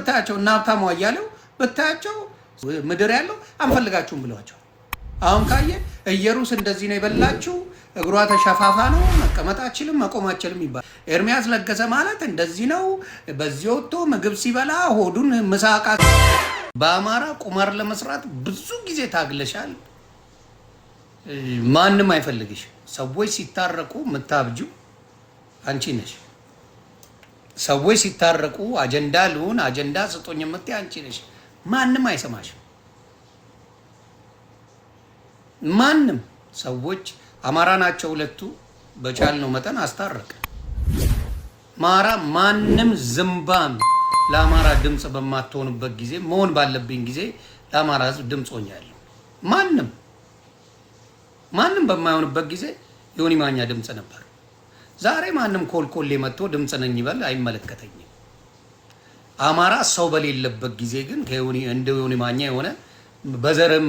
ብታያቸው እና ሀብታሙ አያሌው ብታያቸው ምድር ያለው አንፈልጋችሁም ብለዋቸው አሁን ካየ ኢየሩስ እንደዚህ ነው የበላችሁ እግሯ ተሸፋፋ ነው መቀመጥ አችልም መቆም አችልም ይባል ኤርሚያስ ለገሰ ማለት እንደዚህ ነው በዚህ ወጥቶ ምግብ ሲበላ ሆዱን መሳቃ በአማራ ቁማር ለመስራት ብዙ ጊዜ ታግለሻል ማንንም አይፈልግሽ ሰዎች ሲታረቁ መታብጁ አንቺ ነሽ ሰዎች ሲታረቁ አጀንዳ ልሁን አጀንዳ ስጦኝ መጥተይ አንቺ ነሽ ማንንም አይሰማሽ ማንንም ሰዎች አማራ ናቸው ሁለቱ በቻልነው መጠን አስታረቀ ማራ ማንንም ዝምባም ለአማራ ድምጽ በማትሆንበት ጊዜ መሆን ባለብኝ ጊዜ ለአማራ ህዝብ ድምጽ ሆኛለሁ ማንንም በማይሆንበት ጊዜ ዮኒ ማኛ ድምጽ ነበር ዛሬ ማንንም ኮልኮሌ መጥቶ ድምጽ ነኝ ይበል አይመለከተኝም አማራ ሰው በሌለበት ጊዜ ግን ከዮኒ እንደ ዮኒ ማኛ የሆነ በዘርም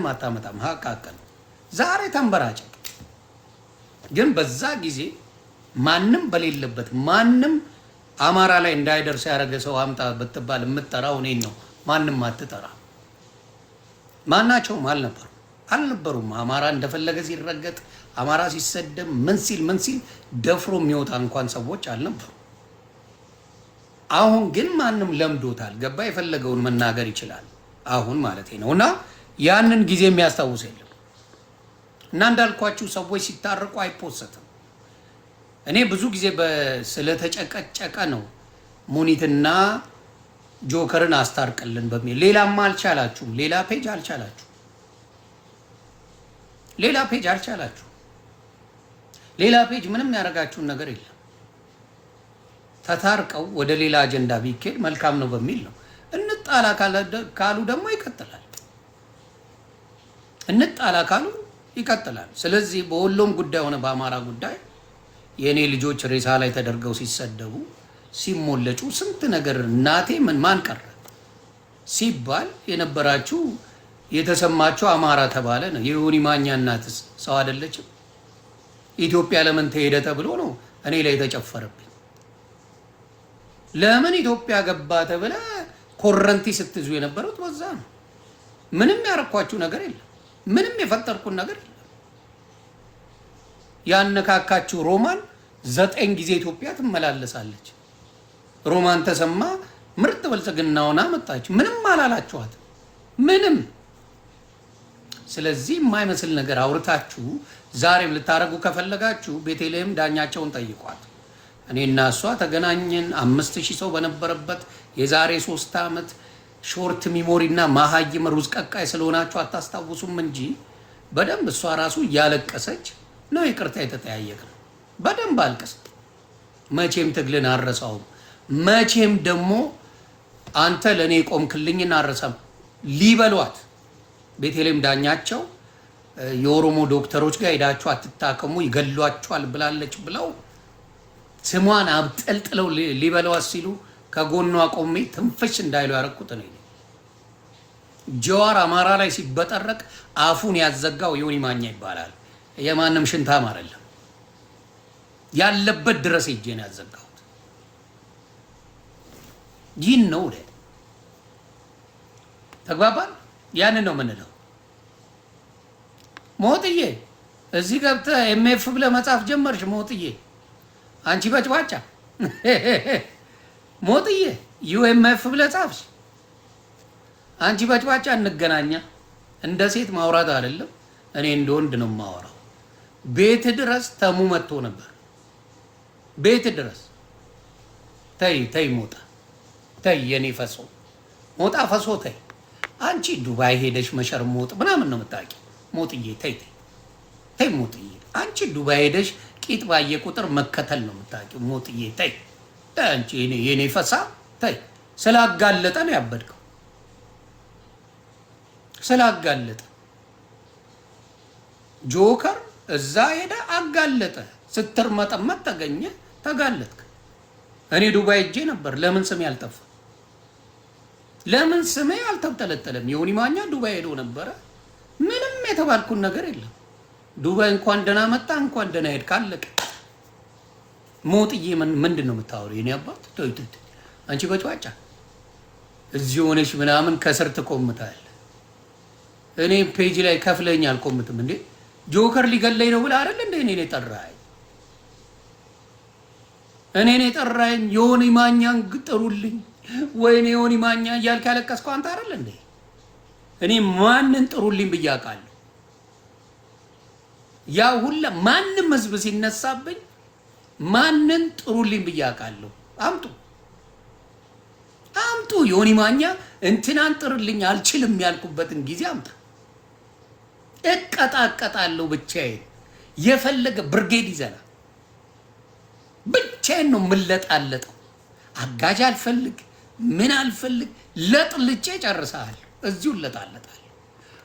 አታመጣም ሀቃቀን ዛሬ ተንበራጨ ግን በዛ ጊዜ ማንንም በሌለበት ማንንም አማራ ላይ እንዳይደርስ ያረገ ሰው አምጣ በትባል የምትጠራው እኔን ነው ማንንም አትጠራ ማናቸውም አልነበሩም አማራ እንደፈለገ ሲረገጥ አማራ ሲሰደም ምን ሲል ደፍሮ የሚወጣ እንኳን ሰዎች አልነበሩ አሁን ግን ማንንም ለምዶታል ገባ የፈለገውን መናገር ይችላል አሁን ማለት ነውና ያንን ጊዜ የሚያስታውስ የለም እና እንዳልኳችሁ ሰዎች ሲታረቁ አይፖሰትም እኔ ብዙ ጊዜ ስለተጨቀጨቀ ነው ሙኒትና ጆከርን አስታርቀልን በሚል ሌላም አልቻላችሁም ሌላ ፔጅ አልቻላችሁ ሌላ ፔጅ ምንም ያረጋችሁን ነገር የለም ተታርቀው ወደ ሌላ አጀንዳ ቢኬድ መልካም ነው በሚል ነው እንጣላ ካሉ ደግሞ ይቀጥላል ስለዚህ በሁሉም ጉዳይ ሆነ በአማራ ጉዳይ የኔ ልጆች ሬሳ ላይ ተደርገው ሲሰደቡ ሲሞለጩ ስንት ነገር እናቴ ማን ቀረ ሲባል የነበራችሁ የተሰማችሁ አማራ ተባለ ነው የዮኒ ማኛ እናትስ ሰው አይደለችም ኢትዮጵያ ለምን ተሄደ ተብሎ ነው እኔ ላይ ተጨፈረብኝ ለምን ኢትዮጵያ ገባ ተብለ ኮረንቲ ስትዙ የነበረው ወዛ ነው ምንም ያረኳችሁ ነገር የለም ምንም የፈጠርኩን ነገር የለም ያነካካችሁ ሮማን 9 ጊዜ ኢትዮጵያ ትመላለሳለች ሮማን ተሰማ ምርጥ በልጽግናውና መጣች ምንም አላላችኋት ምንም ስለዚህ የማይመስል ነገር አውርታችሁ ዛሬም ልታረጉ ከፈለጋችሁ ቤተልሔም ዳኛቸውን ጠይቋት እኔና እሷ ተገናኘን 5000 ሰው በነበረበት የዛሬ 3 አመት ሾርት ሚሞሪና ማሃይም ሩዝ ቀቃይ ስለሆናችሁ አታስታውሱም እንጂ በደንብ እሷ ራሱ ያለቀሰች ነው ይቅርታ የተጠያየቀው በደንብ አልቀስ መቼም ትግልን አረሳው መቼም ደግሞ አንተ ለኔ ቆምክልኝና አረሳም ሊበሏት ቤተልሔም ዳኛቸው የኦሮሞ ዶክተሮች ጋር ሄዳችሁ አትታከሙ ይገሏችኋል ብላለች ብለው ስሟን አብጠልጥለው ሊበሏት ሲሉ ከጎኗ ቆሜ ትንፍሽ እንዳይሉ ያረኩት ነው ጀዋር አማራ ላይ ሲበጠረቅ አፉን ያዘጋው ዮኒ ማኛ ይባላል የማንም ሽንታም አይደለም ያለበት ድረስ ሄጄን ያዘጋሁት ይህን ነው ተግባባን ያንን ነው ምንለው ሞጥዬ እዚህ ገብተህ ኤምኤፍ ብለህ መጻፍ ጀመርሽ ሞጥዬ አንቺ በጭባጫ ሞጥዬ ዩኤምኤፍ ብለህ ጻፍሽ አንቺ በጭባጫ እንገናኛ እንደ ሴት ማውራት አይደለም እኔ እንደ ወንድ ነው ማወራው ቤት ድረስ ተሙ መጥቶ ነበር ቤት ድረስ ተይ ሞጣ ተይ የኔ ፈሶ ሞጣ ፈሶ ተይ አንቺ ዱባይ ሄደሽ መሸርሞጥ ምናምን ነው መጣቂ ሞጥዬ ተይ ሞጥዬ አንቺ ዱባይ ሄደሽ ቂጥ ባየ ቁጥር መከተል ነው መጣቂው ሞጥዬ ተይ አንቺ የኔ ፈሳ ተይ ስላጋለጠ ነው ያበድከው ስላጋለጠ ጆከር እዛ ሄደ አጋለጠ ስትርመጠመጥ ተገኘ ተጋለጥክ እኔ ዱባይ ሄጄ ነበር ለምን ስሜ ያልጠፋ ለምን ስሜ አልተብጠለጠለም ዮኒ ማኛ ዱባይ ሄዶ ነበር ምንም የተባልኩን ነገር የለም ዱባይ እንኳን ደና መጣ እንኳን ደና ሄድ ካለቀ ሞጥዬ ምንድን ነው የምታወሪው? የኔ አባት አንቺ በጭዋጫ እዚህ ሆነሽ ምናምን ከስር ትቆምታል። እኔ ፔጅ ላይ ከፍለኝ አልቆምትም እንዴ? ጆከር ሊገለኝ ነው ብለህ አይደል እንዴ እኔን የጠራኸኝ? እኔን የጠራኸኝ ዮኒ ማኛን ጥሩልኝ ወይኔ ዮኒ ማኛ እያልክ ያለቀስከው አንተ አይደል እንዴ? እኔ ማንን ጥሩልኝ ብዬ አውቃለሁ? ያ ሁላ ማንም ህዝብ ሲነሳብኝ ማንን ጥሩልኝ ብዬ አውቃለሁ? አምጡ ዮኒ ማኛ እንትናን ጥርልኝ አልችልም ያልኩበትን ጊዜ አምጣ። እቀጣቀጣለሁ ብቻዬን። የፈለገ ብርጌድ ይዘና ብቻዬን ነው የምለጣለጠው። አጋዥ አልፈልግ ምን አልፈልግ፣ ለጥልጬ ጨርሰሃል። እዚሁ እለጣለጣለሁ።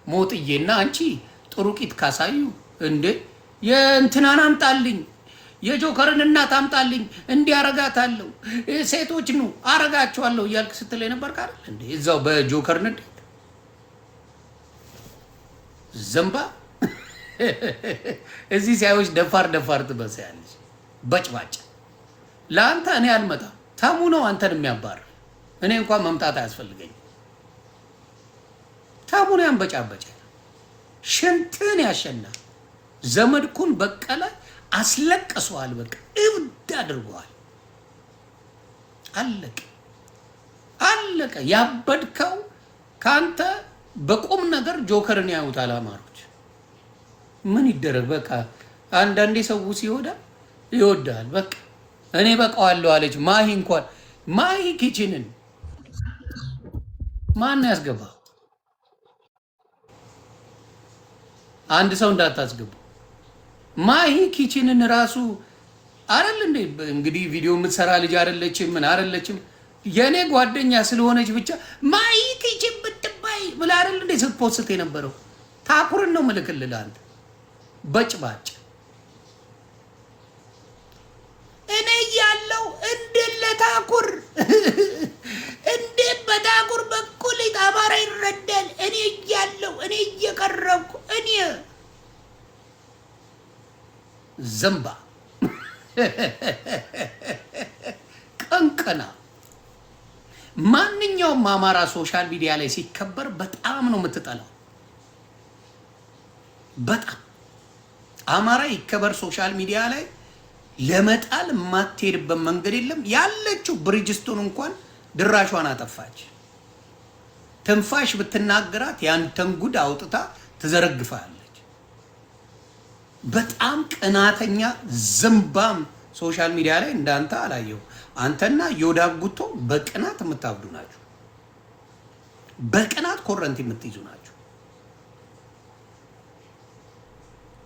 ሞጥዬና አንቺ ጥሩ ቂት ካሳዩ እንዴ የእንትናን አምጣልኝ፣ የጆከርን እናት አምጣልኝ፣ እንዲያረጋታለሁ፣ ሴቶች ነው አረጋቸዋለሁ እያልክ ስትል ነበር አይደል እንዴ? እዛው በጆከር ንዴት ዘንባ እዚህ ሲያዩሽ ደፋር ትመስያለሽ። በጭባጭ ለአንተ እኔ አልመጣም። ተሙ ነው አንተን የሚያባር። እኔ እንኳን መምጣት አያስፈልገኝም። ተሙ ነው ያንበጫበጨ። ሽንትን ያሸና ዘመድኩን በቀለ አስለቅሰዋል። በቃ እብድ አድርገዋል። አለቀ። ያበድከው ካንተ በቁም ነገር ጆከርን ያዩታል አማሮች። ምን ይደረግ በቃ አንዳንዴ ሰው ሲወዳ ይወዳል። በቃ እኔ በቃዋለሁ አለች ማሂ። እንኳን ማሂ ኪችንን ማን ያስገባው? አንድ ሰው እንዳታስገቡ። ማሂ ኪችንን ራሱ አይደል እንዴ? እንግዲህ ቪዲዮ የምትሰራ ልጅ አይደለችም፣ ምን አይደለችም። የኔ ጓደኛ ስለሆነች ብቻ ማሂ ኪችን ብትባይ ብላ አይደል እንዴ ስትፖስት የነበረው? ታኩርን ነው ምልክልህ አንተ በጭባጭ። እኔ ያለው እንደለታኩር እንዴ በታኩር በኩል አማራ ይረዳል። እኔ ያለው እኔ እየቀረብኩ እኔ ዘንባ ቀንቀና። ማንኛውም አማራ ሶሻል ሚዲያ ላይ ሲከበር በጣም ነው የምትጠላው። በጣም አማራ ይከበር ሶሻል ሚዲያ ላይ ለመጣል የማትሄድበት መንገድ የለም። ያለችው ብሪጅስቶን እንኳን ድራሿን አጠፋች። ትንፋሽ ብትናገራት ያንተን ጉድ አውጥታ ትዘረግፋለች። በጣም ቅናተኛ ዝምባም ሶሻል ሚዲያ ላይ እንዳንተ አላየው። አንተና ዮዳብ ጉቶ በቅናት የምታብዱ ናችሁ። በቅናት ኮረንቲ የምትይዙ ናችሁ።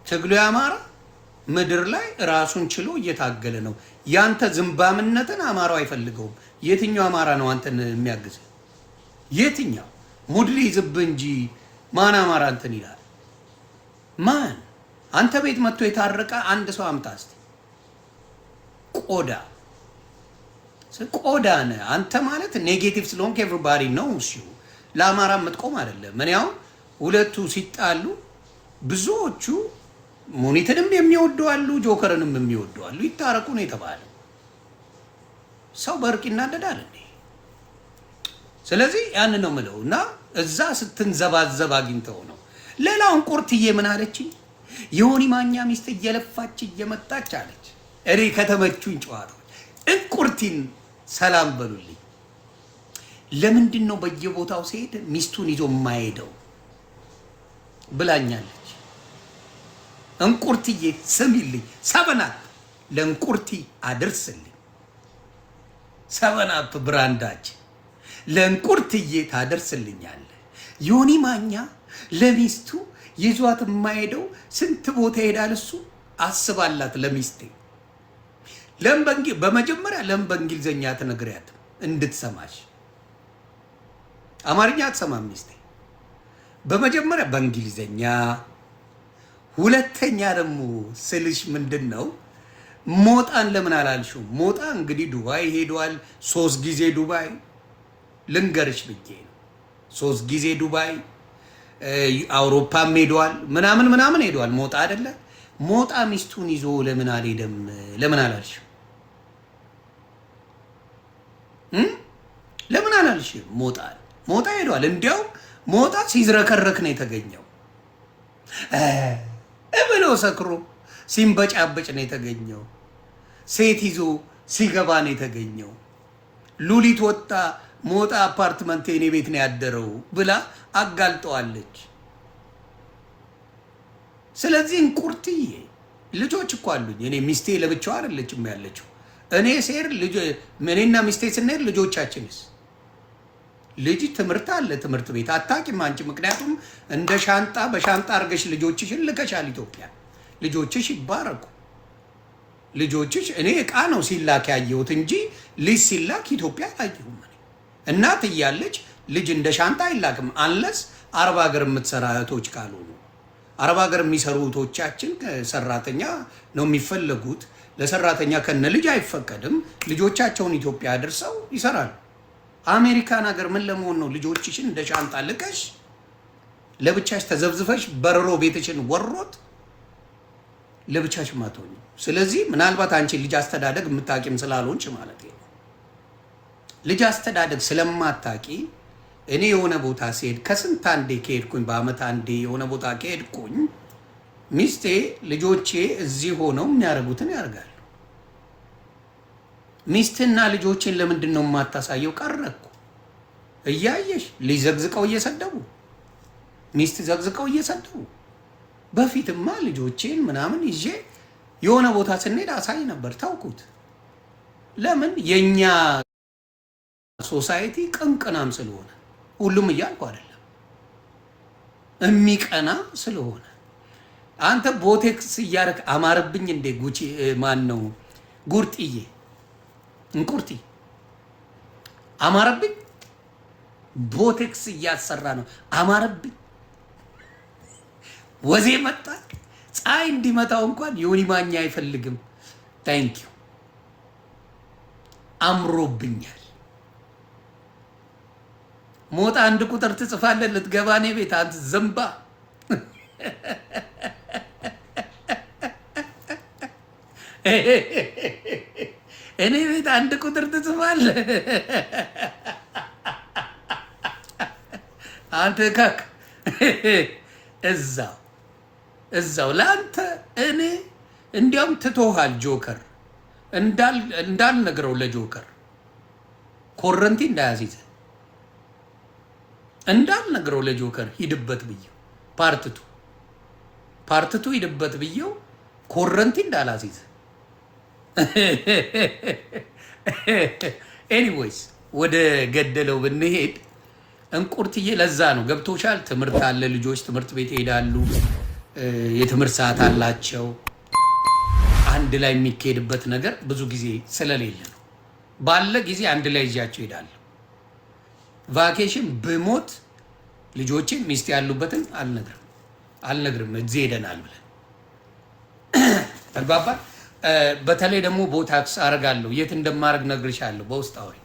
ትግሉ የአማራ ምድር ላይ ራሱን ችሎ እየታገለ ነው። ያንተ ዝምባምነትን አማራው አይፈልገውም። የትኛው አማራ ነው አንተን የሚያግዝ? የትኛው ሙድሊ ዝብ እንጂ ማን አማራ እንትን ይላል? ማን አንተ ቤት መጥቶ የታረቀ አንድ ሰው አምጣ እስቲ። ቆዳ ነህ አንተ ማለት ኔጌቲቭ ስለሆንክ ኤቭሪባዲ ነው እሱ። ለአማራ የምትቆም አይደለም። ምን ያው ሁለቱ ሲጣሉ ብዙዎቹ ሙኒትንም የሚወዱ አሉ፣ ጆከርንም የሚወዱ አሉ። ይታረቁ ነው የተባለው። ሰው በእርቅ ይናደዳል እንዴ? ስለዚህ ያን ነው የምለው። እና እዛ ስትንዘባዘብ አግኝተው ነው። ሌላውን ቁርትዬ ምን አለችኝ? የዮኒ ማኛ ሚስት እየለፋች እየመጣች አለች። እኔ ከተመቹኝ ጨዋታዎች እንቁርቲን ሰላም በሉልኝ። ለምንድን ነው በየቦታው ሲሄድ ሚስቱን ይዞ የማይሄደው ብላኛለች። እንቁርቲዬ ስሚልኝ፣ ሰበናት ለእንቁርቲ አድርስልኝ። ሰበናት ብራንዳችን ለእንቁርትዬ ታደርስልኛለህ። ዮኒ ማኛ ለሚስቱ ይዟት የማይሄደው ስንት ቦታ ይሄዳል እሱ። አስባላት ለሚስቴ። በመጀመሪያ ለምን በእንግሊዘኛ ትነግሪያት እንድትሰማሽ? አማርኛ አትሰማም ሚስቴ። በመጀመሪያ በእንግሊዘኛ፣ ሁለተኛ ደግሞ ስልሽ ምንድን ነው ሞጣን ለምን አላልሽው? ሞጣ እንግዲህ ዱባይ ሄዷል 3 ጊዜ ዱባይ ልንገርሽ ብዬ ነው። 3 ጊዜ ዱባይ አውሮፓም ሄዷል ምናምን ሄዷል። ሞጣ አይደለ? ሞጣ ሚስቱን ይዞ ለምን አልሄደም? ለምን አላልሽው? አልሽም። ሞጣ ሄዷል። እንዲያውም ሞጣ ሲዝረከረክ ነው የተገኘው። ብሎ ሰክሮ ሲንበጫበጭ ነው የተገኘው። ሴት ይዞ ሲገባ ነው የተገኘው። ሉሊት ወጣ ሞጣ አፓርትመንት የኔ ቤት ነው ያደረው ብላ አጋልጠዋለች። ስለዚህ እንቁርትዬ ልጆች እኮ አሉኝ። እኔ ሚስቴ ለብቻው አይደለችም ያለችው። እኔ ሴር እኔና ሚስቴ ስንሄድ ልጆቻችንስ ልጅ ትምህርት አለ ትምህርት ቤት አታውቂም አንቺ። ምክንያቱም እንደ ሻንጣ በሻንጣ አድርገሽ ልጆችሽን ልከሻል ኢትዮጵያ። ልጆችሽ ይባረኩ። ልጆችሽ እኔ እቃ ነው ሲላክ ያየሁት እንጂ ልጅ ሲላክ ኢትዮጵያ አላየሁም። እናት እያለች ልጅ እንደ ሻንጣ አይላክም። አንለስ አረብ ሀገር የምትሰራ እህቶች ካልሆኑ አረብ ሀገር የሚሰሩ እህቶቻችን ሰራተኛ ነው የሚፈለጉት። ለሰራተኛ ከነ ልጅ አይፈቀድም። ልጆቻቸውን ኢትዮጵያ አድርሰው ይሰራሉ። አሜሪካን ሀገር ምን ለመሆን ነው ልጆችሽን እንደ ሻንጣ ልከሽ ለብቻሽ ተዘብዝፈሽ በረሮ ቤትሽን ወሮት ለብቻሽ ማትሆኝ? ስለዚህ ምናልባት አንቺ ልጅ አስተዳደግ የምታቂም ስላልሆንሽ ማለት ነው። ልጅ አስተዳደግ ስለማታቂ እኔ የሆነ ቦታ ሲሄድ ከስንት አንዴ ከሄድኩኝ በአመት አንዴ የሆነ ቦታ ከሄድኩኝ ሚስቴ ልጆቼ እዚህ ሆነው የሚያደርጉትን ያደርጋሉ። ሚስትና ልጆችን ለምንድን ነው የማታሳየው? ቀረኩ እያየሽ ልጅ ዘግዝቀው እየሰደቡ ሚስት ዘግዝቀው እየሰደቡ። በፊትማ ልጆቼን ምናምን ይዤ የሆነ ቦታ ስንሄድ አሳይ ነበር። ታውቁት ለምን? የኛ ሶሳይቲ ቅንቅናም ስለሆነ ሁሉም እያልኩ አይደለም፣ የሚቀና ስለሆነ። አንተ ቦቴክስ እያደረክ አማረብኝ እንዴ ጉቺ ማን ነው ጉርጥዬ እንቁርቲ አማረብኝ። ቦቴክስ እያሰራ ነው አማረብኝ። ወዜ መጣ። ፀሐይ እንዲመታው እንኳን ዮኒ ማኛ አይፈልግም። ታንኪዩ አምሮብኛል። ሞጣ አንድ ቁጥር ትጽፋለህ ልትገባ እኔ ቤት አንተ ዘንባ። እኔ ቤት አንድ ቁጥር ትጽፋለህ አንተ ካክ እዛው ለአንተ እኔ እንዲያውም ትቶሃል። ጆከር እንዳልነግረው ለጆከር ኮረንቲ እንዳያሲዝ እንዳልነግረው ለጆከር ሂድበት ብየው ፓርትቱ ሂድበት ብየው ኮረንቲ እንዳላሲዝ። ኤኒዌይስ ወደ ገደለው ብንሄድ እንቁርትዬ ለዛ ነው ገብቶሻል። ትምህርት አለ፣ ልጆች ትምህርት ቤት ይሄዳሉ፣ የትምህርት ሰዓት አላቸው። አንድ ላይ የሚካሄድበት ነገር ብዙ ጊዜ ስለሌለ ነው። ባለ ጊዜ አንድ ላይ ይዣቸው ይሄዳሉ። ቫኬሽን ብሞት ልጆቼ ሚስት ያሉበትን አልነግርም እዚህ ሄደናል ብለን ተግባባን። በተለይ ደግሞ ቦታክስ አደርጋለሁ። የት እንደማደርግ ነግርሻለሁ። በውስጥ አውሪ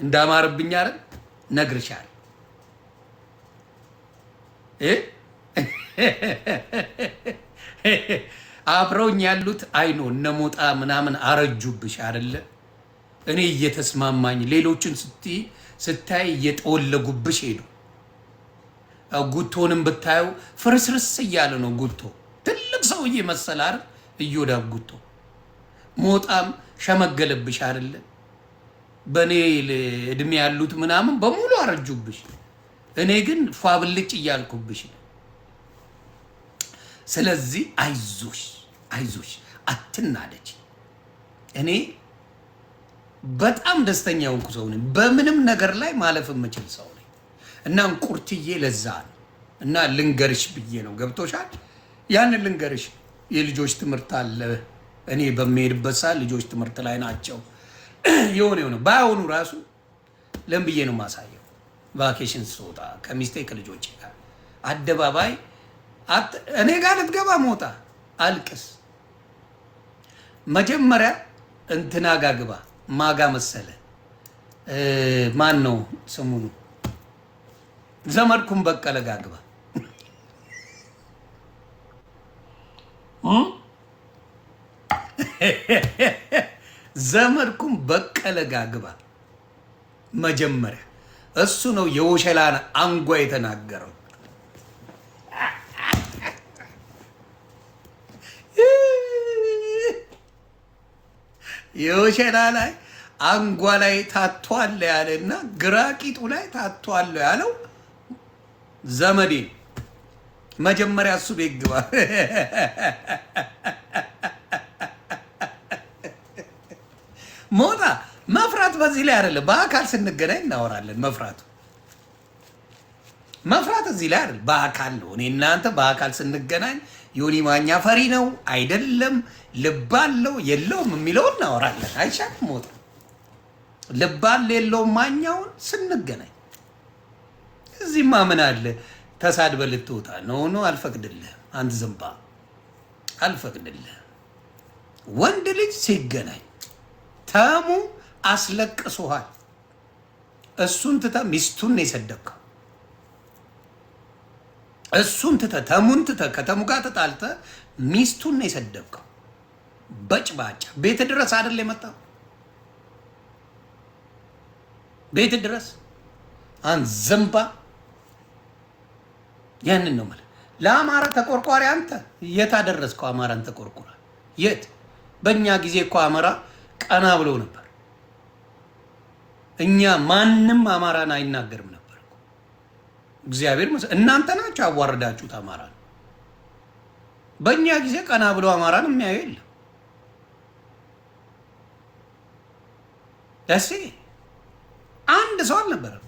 እንዳማርብኝ አይደል ነግርሻለሁ። አብረውኝ ያሉት አይኖ እነሞጣ ምናምን አረጁብሽ አይደለ? እኔ እየተስማማኝ ሌሎችን ስታይ እየጠወለጉብሽ ሄዱ። ጉቶንም ብታየው ፍርስርስ እያለ ነው። ጉቶ ትልቅ ሰውዬ መሰለ አይደል? እዮዳብ ጉቶ ሞጣም ሸመገለብሽ አይደለ? በእኔ እድሜ ያሉት ምናምን በሙሉ አረጁብሽ። እኔ ግን ፏብልጭ እያልኩብሽ። ስለዚህ አይዞሽ አትናደጅ። እኔ በጣም ደስተኛ ሆንኩ ሰው ነኝ። በምንም ነገር ላይ ማለፍ የምችል ሰው ነኝ እና እንቁርትዬ ለዛ ነው እና ልንገርሽ ብዬ ነው። ገብቶሻል? ያንን ልንገርሽ። የልጆች ትምህርት አለ። እኔ በሚሄድበት ሰዓት ልጆች ትምህርት ላይ ናቸው። የሆነ ባይሆኑ ራሱ ለምን ብዬ ነው ማሳየው። ቫኬሽን ስወጣ ከሚስቴ ከልጆቼ ጋር አደባባይ እኔ ጋር ልትገባ ሞጣ አልቅስ። መጀመሪያ እንትና ጋ ግባ። ማጋ መሰለ ማን ነው ስሙኑ? ዘመድኩን በቀለ ጋ ግባ። ዘመድኩን በቀለ ጋ ግባ። መጀመሪያ እሱ ነው የወሸላን አንጓ የተናገረው። የወሸላ ላይ አንጓ ላይ ታቷል ያለና ግራቂጡ ላይ ታቷል ያለው ዘመዴ መጀመሪያ እሱ ቤት ግባ። ሞጣ መፍራት በዚህ ላይ አይደለም። በአካል ስንገናኝ እናወራለን። መፍራት እዚህ ላይ አይደለም፣ በአካል ነው። እኔ እናንተ በአካል ስንገናኝ ዮኒ ማኛ ፈሪ ነው አይደለም፣ ልብ አለው የለውም የሚለውን እናወራለን። አይሻልም? ሞጣ ልብ አለ የለውም ማኛውን ስንገናኝ። እዚህማ ምን አለ ተሳድበ ልትወጣ ነው? አልፈቅድልህም። አንተ ዝምባ አልፈቅድልህም። ወንድ ልጅ ሲገናኝ ተሙ አስለቅሶሃል። እሱን ትተህ ሚስቱን ነው የሰደብከው። እሱን ትተህ ተሙን ትተህ ከተሙ ጋር ተጣልተህ ሚስቱን ነው የሰደብከው። በጭባጫ ቤት ድረስ አይደል የመጣው? ቤት ድረስ አንተ ዝምባ። ያንን ነው ማለት ለአማራ ተቆርቋሪ። አንተ የት አደረስከው? አማራን ተቆርቋሪ የት? በእኛ ጊዜ እኮ አማራ ቀና ብሎ ነበር። እኛ ማንም አማራን አይናገርም ነበር። እግዚአብሔር እናንተ ናችሁ አዋረዳችሁት አማራን። በእኛ ጊዜ ቀና ብሎ አማራን የሚያዩ የለም። ደሴ አንድ ሰው አልነበረም።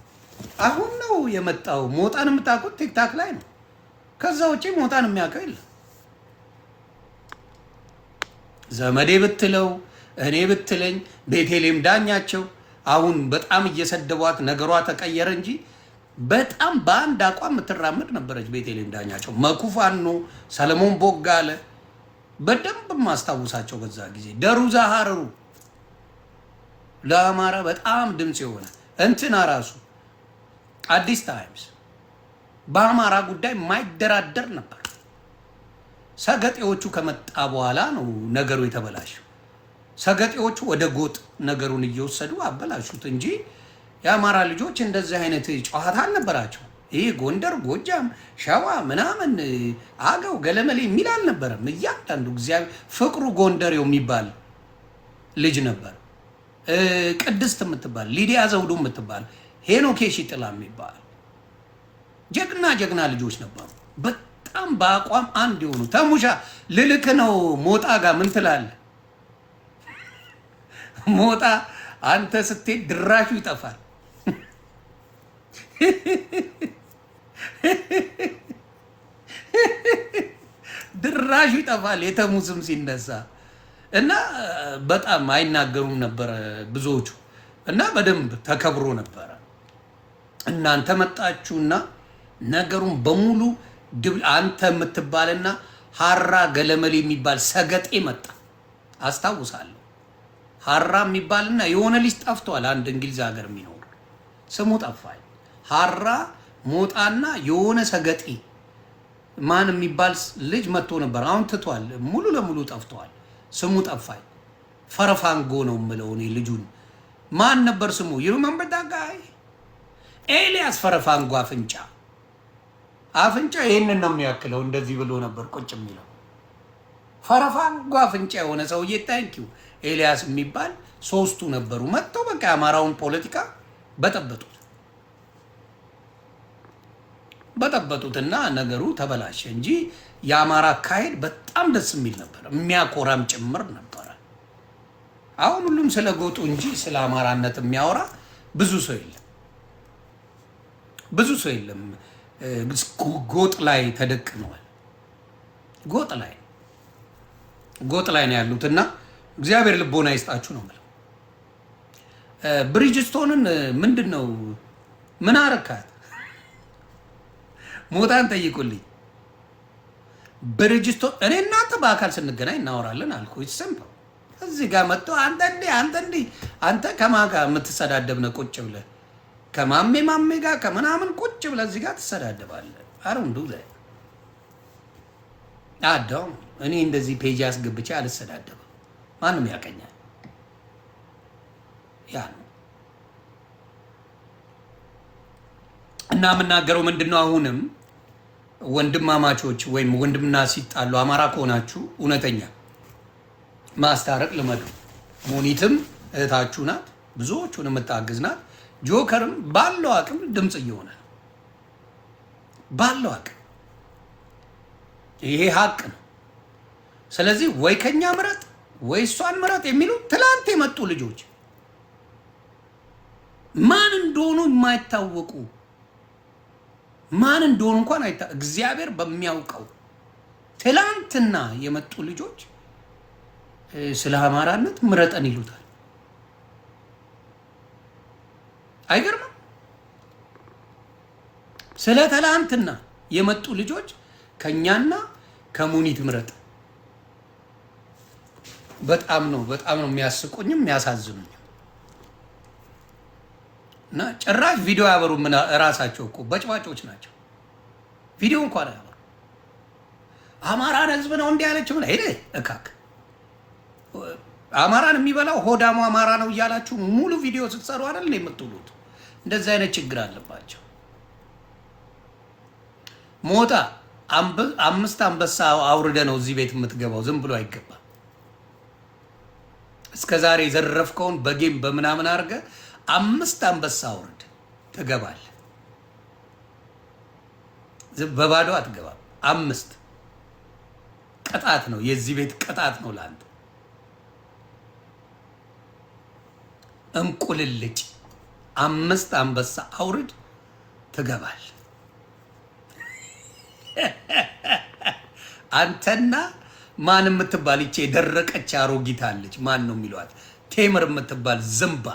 አሁን ነው የመጣው። ሞጣን የምታውቁት ቲክታክ ላይ ነው። ከዛ ውጪ ሞጣን የሚያውቀው የለም። ዘመዴ ብትለው እኔ ብትለኝ ቤቴሌም ዳኛቸው አሁን በጣም እየሰደቧት ነገሯ ተቀየረ እንጂ በጣም በአንድ አቋም የምትራመድ ነበረች። ቤቴሌም ዳኛቸው፣ መኩፋኖ፣ ሰለሞን ቦጋለ በደንብ ማስታውሳቸው። በዛ ጊዜ ደሩዛ ሀረሩ ለአማራ በጣም ድምፅ የሆነ እንትና ራሱ አዲስ ታይምስ በአማራ ጉዳይ የማይደራደር ነበር። ሰገጤዎቹ ከመጣ በኋላ ነው ነገሩ የተበላሸው። ሰገጤዎቹ ወደ ጎጥ ነገሩን እየወሰዱ አበላሹት እንጂ የአማራ ልጆች እንደዚህ አይነት ጨዋታ አልነበራቸው። ይህ ጎንደር፣ ጎጃም፣ ሸዋ ምናምን አገው ገለመሌ የሚል አልነበረም። እያንዳንዱ እግዚአብሔር ፍቅሩ ጎንደሬው የሚባል ልጅ ነበር። ቅድስት የምትባል ሊዲያ ዘውዱ የምትባል ሄኖኬ ሽጥላ የሚባል ጀግና ልጆች ነበሩ። በጣም በአቋም አንድ የሆኑ ተሙሻ ልልክ ነው ሞጣ ጋር ምን ትላለህ? ሞጣ አንተ ስትሄድ ድራሹ ይጠፋል። ድራሹ ይጠፋል የተሙ ስም ሲነሳ እና በጣም አይናገሩም ነበረ ብዙዎቹ እና በደንብ ተከብሮ ነበረ። እናንተ መጣችሁና ነገሩን በሙሉ አንተ የምትባልና ሀራ ገለመሌ የሚባል ሰገጤ መጣ። አስታውሳለሁ። ሀራ የሚባልና የሆነ ልጅ ጠፍቷል። አንድ እንግሊዝ ሀገር የሚኖር ስሙ ጠፋኝ። ሀራ ሞጣና የሆነ ሰገጤ ማን የሚባል ልጅ መጥቶ ነበር። አሁን ትቷል፣ ሙሉ ለሙሉ ጠፍቷል። ስሙ ጠፋኝ። ፈረፋንጎ ነው የምለው እኔ ልጁን። ማን ነበር ስሙ? ይሩመንበር ዳጋይ ኤልያስ ፈረፋንጎ አፍንጫ ይሄንን ነው የሚያክለው። እንደዚህ ብሎ ነበር ቁጭ የሚለው ፈረፋንጎ አፍንጫ የሆነ ሰውዬ። ታንኪዩ ኤልያስ የሚባል ሶስቱ ነበሩ። መጥተው በቃ የአማራውን ፖለቲካ በጠበጡትና ነገሩ ተበላሸ እንጂ የአማራ አካሄድ በጣም ደስ የሚል ነበር፣ የሚያኮራም ጭምር ነበረ። አሁን ሁሉም ስለ ጎጡ እንጂ ስለ አማራነት የሚያወራ ብዙ ሰው የለም። ጎጥ ላይ ተደቅነዋል። ጎጥ ላይ ነው ያሉት እና እግዚአብሔር ልቦና ይስጣችሁ ነው የምለው። ብሪጅስቶንን ምንድን ነው ምን አረካት? ሞጣን ጠይቁልኝ። ብሪጅስቶን እኔ እናንተ በአካል ስንገናኝ እናወራለን አልኩ። ይሰምተው እዚህ ጋር መጥቶ አንተ ከማን ጋር የምትሰዳደብ ነው? ቁጭ ብለህ ከማሜ ጋር ከምናምን ቁጭ ብለህ እዚህ ጋር ትሰዳደባለህ። አሩንዱ ላይ አዳው እኔ እንደዚህ ፔጅ አስገብቼ እና የምናገረው ምንድነው? አሁንም ወንድማማቾች ወይም ወንድምና ሲጣሉ አማራ ከሆናችሁ እውነተኛ ማስታረቅ ልመዱ። ሙኒትም እህታችሁ ናት፣ ብዙዎቹን የምታግዝ ናት። ጆከርም ባለው አቅም ድምፅ እየሆነ ነው። ባለው አቅም ይሄ ሀቅ ነው። ስለዚህ ወይ ከኛ ምረጥ ወይ እሷን ምረጥ የሚሉ ትላንት የመጡ ልጆች ማን እንደሆኑ የማይታወቁ ማን እንደሆኑ እንኳን እግዚአብሔር በሚያውቀው ትላንትና የመጡ ልጆች ስለ አማራነት ምረጠን ይሉታል። አይገርምም? ስለ ትላንትና የመጡ ልጆች ከኛና ከሙኒት ምረጥ። በጣም ነው የሚያስቁኝም የሚያሳዝኑኝ። እና ጭራሽ ቪዲዮ ያበሩ ምን እራሳቸው እኮ በጭባጮች ናቸው። ቪዲዮ እንኳን ያበሩ አማራን ህዝብ ነው እንዲህ ያለችው ምን ሄደ እካክ አማራን የሚበላው ሆዳሙ አማራ ነው እያላችሁ ሙሉ ቪዲዮ ስትሰሩ አይደል የምትውሉት? እንደዚህ አይነት ችግር አለባቸው። ሞታ 5 አንበሳ አውርደ ነው እዚህ ቤት የምትገባው። ዝም ብሎ አይገባም። እስከዛሬ የዘረፍከውን በጌም በምናምን አድርገ 5 አንበሳ አውርድ ትገባለህ። በባዶ አትገባም። 5 ቅጣት ነው፣ የዚህ ቤት ቅጣት ነው ለአንተ። እንቁልልጭ 5 አንበሳ አውርድ ትገባለህ። አንተና ማን የምትባል ይቼ የደረቀች አሮጊት አለች። ማን ነው የሚሏት? ቴምር የምትባል ዝምባ።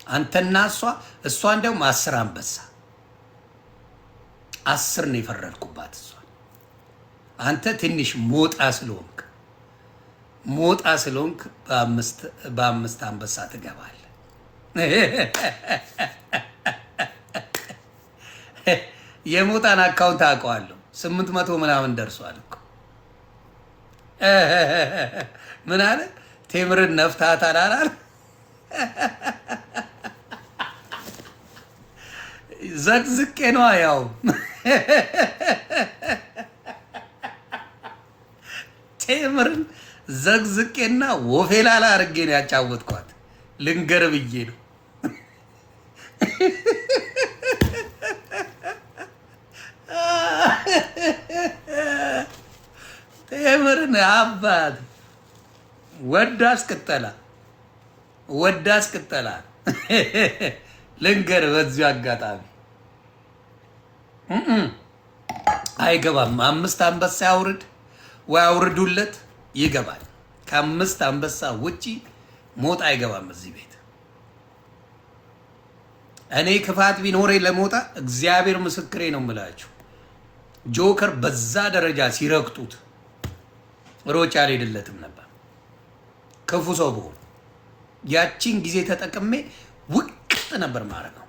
አንተና እሷ እንደውም 10 አንበሳ 10 ነው የፈረድኩባት እሷ። አንተ ትንሽ ሞጣ ስለሆንክ በ5 አንበሳ ትገባለህ። የሞጣን አካውንት አውቀዋለሁ። 800 ምናምን ደርሷል እኮ። ምን አለ? ቴምርን ነፍታት አላል። ዘቅዝቄ ነዋ። ያው ቴምርን ዘቅዝቄና ወፌላላ አድርጌ ነው ያጫወትኳት። ልንገር ብዬ ነው። ቴምርን አባት ወዳ አስቅጠላ ልንገር በዚሁ አጋጣሚ አይገባም። 5 አንበሳ ያውርድ ወይ አውርዱለት ይገባል። ከ5 አንበሳ ውጪ ሞጣ አይገባም እዚህ ቤት። እኔ ክፋት ቢኖሬ ለሞጣ እግዚአብሔር ምስክሬ ነው የምላችሁ። ጆከር በዛ ደረጃ ሲረግጡት ሮጭ አልሄድለትም ነበር። ክፉ ሰው ብሆን ያቺን ጊዜ ተጠቅሜ ውቅጥ ነበር ማለት ነው።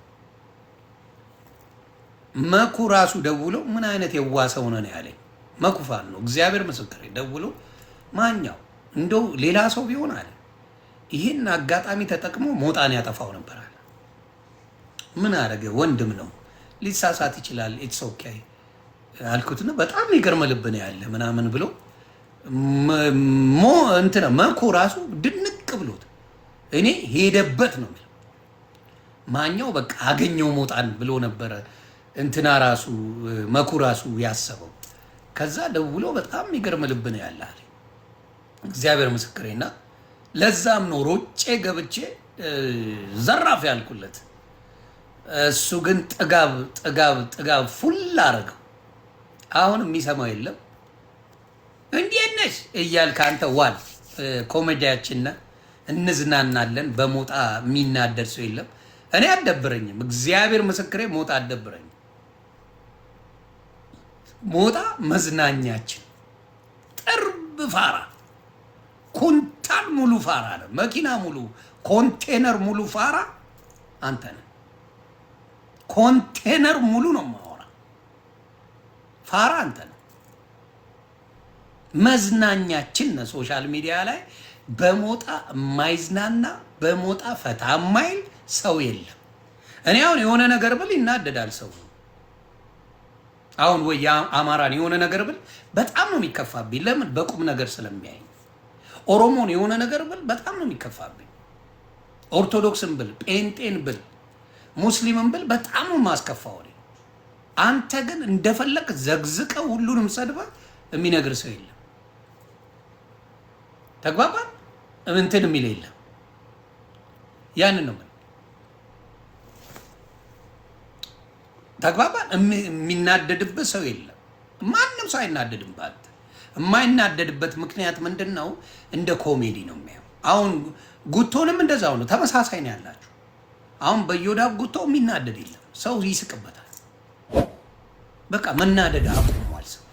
መኩ ራሱ ደውሎ ምን አይነት የዋሰው ነው ያለኝ። መኩፋን ነው እግዚአብሔር ምስክሬ። ደውሎ ማኛው እንደው ሌላ ሰው ቢሆን አለ ይህን አጋጣሚ ተጠቅሞ ሞጣን ያጠፋው ነበር አለ። ምን አደረገ? ወንድም ነው ሊሳሳት ይችላል። ኢትስ ኦኬ አልኩትና በጣም ይገርም ልብ ነው ያለ ምናምን ብሎ መኩ ራሱ ድንቅ ብሎት እኔ ሄደበት ነው የሚለው። ማኛው በቃ አገኘው ሞጣን ብሎ ነበረ እንትና ራሱ መኩ ራሱ ያሰበው። ከዛ ደውሎ በጣም ይገርም ልብ ነው ያለ አለ። እግዚአብሔር ምስክሬና ለዛም ነው ሮጬ ገብቼ ዘራፍ ያልኩለት። እሱ ግን ጥጋብ ፉል አረገው። አሁን የሚሰማው የለም። እንዴት ነሽ እያልክ አንተ ዋል ኮሜዲያችን እንዝናናለን። በሞጣ የሚናደድ ሰው የለም። እኔ አልደብረኝም። እግዚአብሔር ምስክሬ ሞጣ አልደብረኝም። ሞጣ መዝናኛችን ጥርብ ፋራ ኩንታል ሙሉ ፋራ ነው። መኪና ሙሉ ኮንቴነር ሙሉ ፋራ አንተ ነህ። ኮንቴነር ሙሉ ነው ማወራ ፋራ አንተ ነህ። መዝናኛችን ነው። ሶሻል ሚዲያ ላይ በሞጣ የማይዝናና በሞጣ ፈታ የማይል ሰው የለም። እኔ አሁን የሆነ ነገር ብል ይናደዳል ሰው። አሁን ወይ አማራን የሆነ ነገር ብል በጣም ነው የሚከፋብኝ። ለምን? በቁም ነገር ስለሚያይ። ኦሮሞን የሆነ ነገር ብል በጣም ነው የሚከፋብኝ። ኦርቶዶክስን ብል፣ ጴንጤን ብል፣ ሙስሊምን ብል በጣም ነው የማስከፋው። አንተ ግን እንደፈለግ ዘግዝቀው ሁሉንም ሰድባ የሚነግር ሰው የለም። ተግባባን? እንትን የሚል የለም። ያንን ነው ተግባባን? የሚናደድበት ሰው የለም። ማንም ሰው አይናደድበት። የማይናደድበት ምክንያት ምንድን ነው? እንደ ኮሜዲ ነው የሚያው። አሁን ጉቶንም እንደዛው ነው፣ ተመሳሳይ ነው ያላችሁ። አሁን በዮዳብ ጉቶ የሚናደድ የለም፣ ሰው ይስቅበታል። በቃ መናደድ አቁሟል ሰው።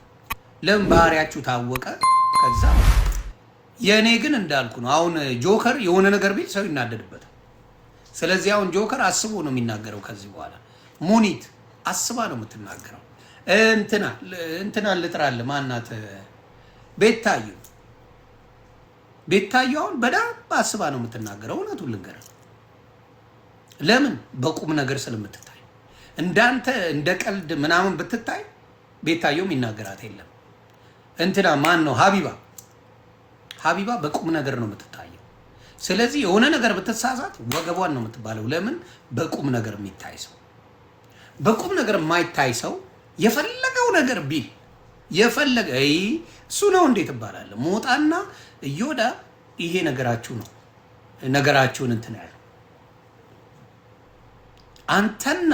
ለምን? ባህሪያችሁ ታወቀ። ከዛ የእኔ ግን እንዳልኩ ነው። አሁን ጆከር የሆነ ነገር ቢል ሰው ይናደድበታል። ስለዚህ አሁን ጆከር አስቦ ነው የሚናገረው። ከዚህ በኋላ ሙኒት አስባ ነው የምትናገረው። እንትና ልጥራል ማናት? ቤታዩ አሁን በደንብ አስባ ነው የምትናገረው። እውነቱን ልንገርህ። ለምን? በቁም ነገር ስለምትታይ። እንዳንተ እንደ ቀልድ ምናምን ብትታይ ቤታየው የሚናገራት የለም። እንትና ማን ነው? ሀቢባ በቁም ነገር ነው የምትታየው። ስለዚህ የሆነ ነገር ብትሳሳት ወገቧን ነው የምትባለው። ለምን? በቁም ነገር የሚታይ ሰው። በቁም ነገር የማይታይ ሰው የፈለገው ነገር ቢል የፈለገ እሱ ነው እንዴት ይባላል? ሞጣና እዮዳ ይሄ ነገራችሁ ነው። ነገራችሁን እንትን ያለው አንተና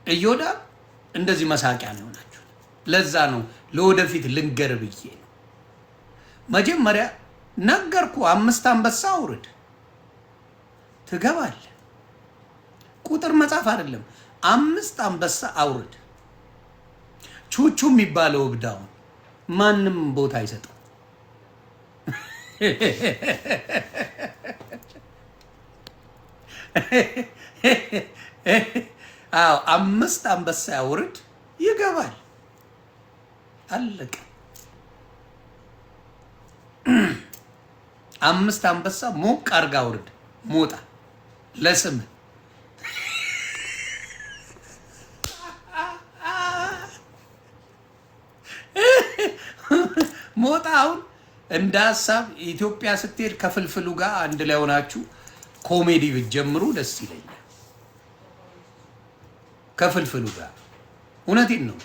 እዮዳ እንደዚህ መሳቂያ ነው የሆናችሁ። ለዛ ነው ለወደፊት ልንገር ብዬ ነው። መጀመሪያ ነገርኩ። 5 አንበሳ አውርድ ትገባለህ። ቁጥር መጻፍ አይደለም። 5 አንበሳ አውርድ። ቹቹ የሚባለው እብዳውን ማንም ቦታ አይሰጠው። አዎ 5 አንበሳ ያውርድ ይገባል። አለቀ። 5 አንበሳ ሞቅ አርጋ አውርድ። ሞጣ ለስም ሞጣ አሁን እንደ ሀሳብ ኢትዮጵያ ስትሄድ ከፍልፍሉ ጋር አንድ ላይ ሆናችሁ ኮሜዲ ብትጀምሩ ደስ ይለኛል። ከፍልፍሉ ጋር እውነቴን ነው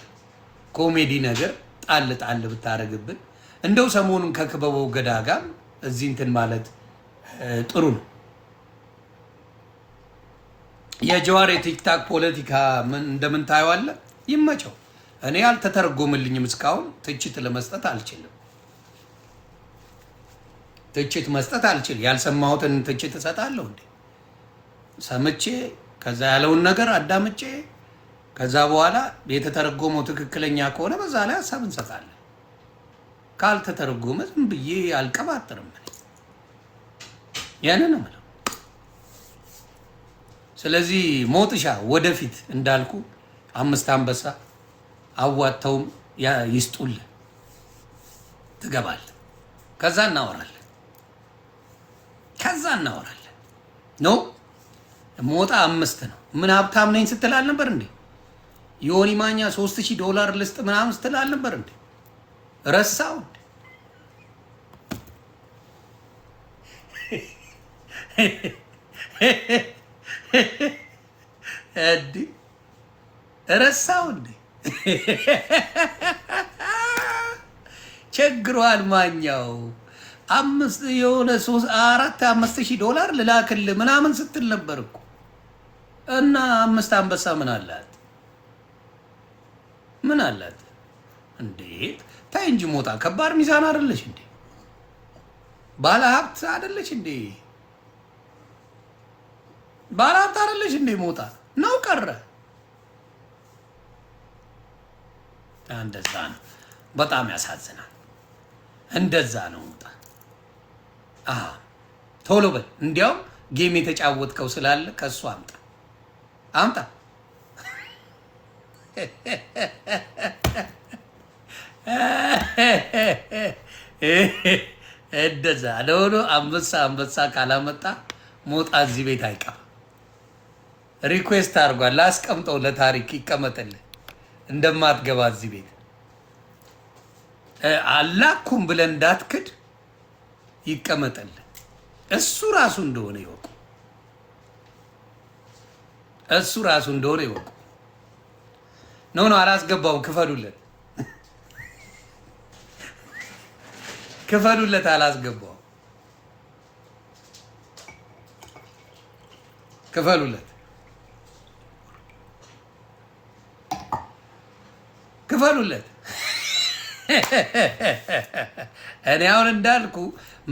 ኮሜዲ ነገር ጣል ጣል ብታረግብን። እንደው ሰሞኑን ከክበበው ገዳ ጋር እዚህ እንትን ማለት ጥሩ ነው። የጀዋር የቲክታክ ፖለቲካ እንደምን ታየዋለህ? ይመቸው። እኔ አልተተረጎምልኝም እስካሁን። ትችት ለመስጠት አልችልም። ትችት መስጠት አልችል። ያልሰማሁትን ትችት እሰጣለሁ እንዴ? ሰምቼ ከዛ ያለውን ነገር አዳምጬ ከዛ በኋላ የተተረጎመው ትክክለኛ ከሆነ በዛ ላይ ሀሳብ እንሰጣለን። ካልተተረጎመ ዝም ብዬ አልቀባጥርም። ያንን ነው የምለው። ስለዚህ ሞጥሻ ወደፊት እንዳልኩ 5 አንበሳ አዋተውም ይስጡልህ ትገባለህ። ከዛ እናወራለን ኖ ሞጣ 5 ነው። ምን ሀብታም ነኝ ስትል አልነበር እንዴ? ዮኒ ማኛ $3000 ልስጥ ምናምን ስትል አልነበር እንዴ? ረሳው እንዴ? ረሳው እንዴ? ቸግሯል ማኛው። 5,000 ልላክልህ ምናምን ስትል ነበር እኮ። እና 5 አንበሳ ምን አላት እንዴ? ታይ እንጂ ሞጣ ከባድ ሚዛን አይደለሽ እንዴ? ባለ ሀብት አይደለሽ እንዴ? ባለ ሀብት አይደለሽ እንዴ? ሞጣ ነው ቀረ። እንደዛ ነው። በጣም ያሳዝናል። እንደዛ ነው ሞጣ። ቶሎ በል። እንዲያውም ጌም የተጫወትከው ስላለ ከሱ አምጣ። እንደዛ ለሆኖ አንበሳ ካላመጣ ሞጣ እዚህ ቤት አይቀርም። ሪኩዌስት አድርጓል። ላስቀምጠው ለታሪክ ይቀመጥልህ። እንደማትገባ እዚህ ቤት አላኩም ብለን እንዳትክድ ይቀመጥልህ። እሱ ራሱ እንደሆነ ይወቁ። እሱ ራሱ እንደሆነ ይወቁ። ኖ አላስገባውም። ክፈሉለት፣ ክፈሉለት። አላስገባውም። ክፈሉለት፣ ክፈሉለት። እኔ አሁን እንዳልኩ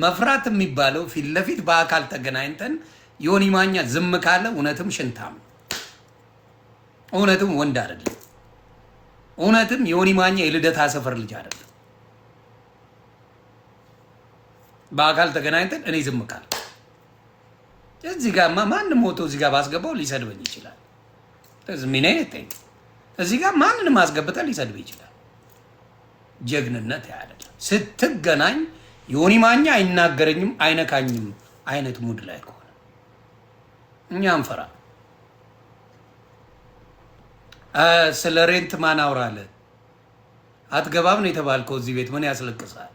መፍራት የሚባለው ፊት ለፊት በአካል ተገናኝተን ዮኒ ማኛ ዝም ካለ እውነትም ሽንታም፣ እውነትም ወንድ አይደለም፣ እውነትም ዮኒ ማኛ የልደታ ሰፈር ልጅ አይደለም። በአካል ተገናኝተን እኔ ዝም ካለ እዚህ ጋር ማንም ሞቶ እዚህ ጋር ባስገባው ሊሰድበኝ ይችላል። ዝሚኔ እዚህ ጋር ማንንም አስገብተን ሊሰድብ ይችላል። ጀግንነት ያደለ ስትገናኝ ዮኒ ማኛ አይናገረኝም አይነካኝም አይነት ሙድ ላይ ከሆነ እኛ አንፈራ። ስለ ሬንት ማን አውራለ? አትገባም ነው የተባልከው። እዚህ ቤት ምን ያስለቅሳል?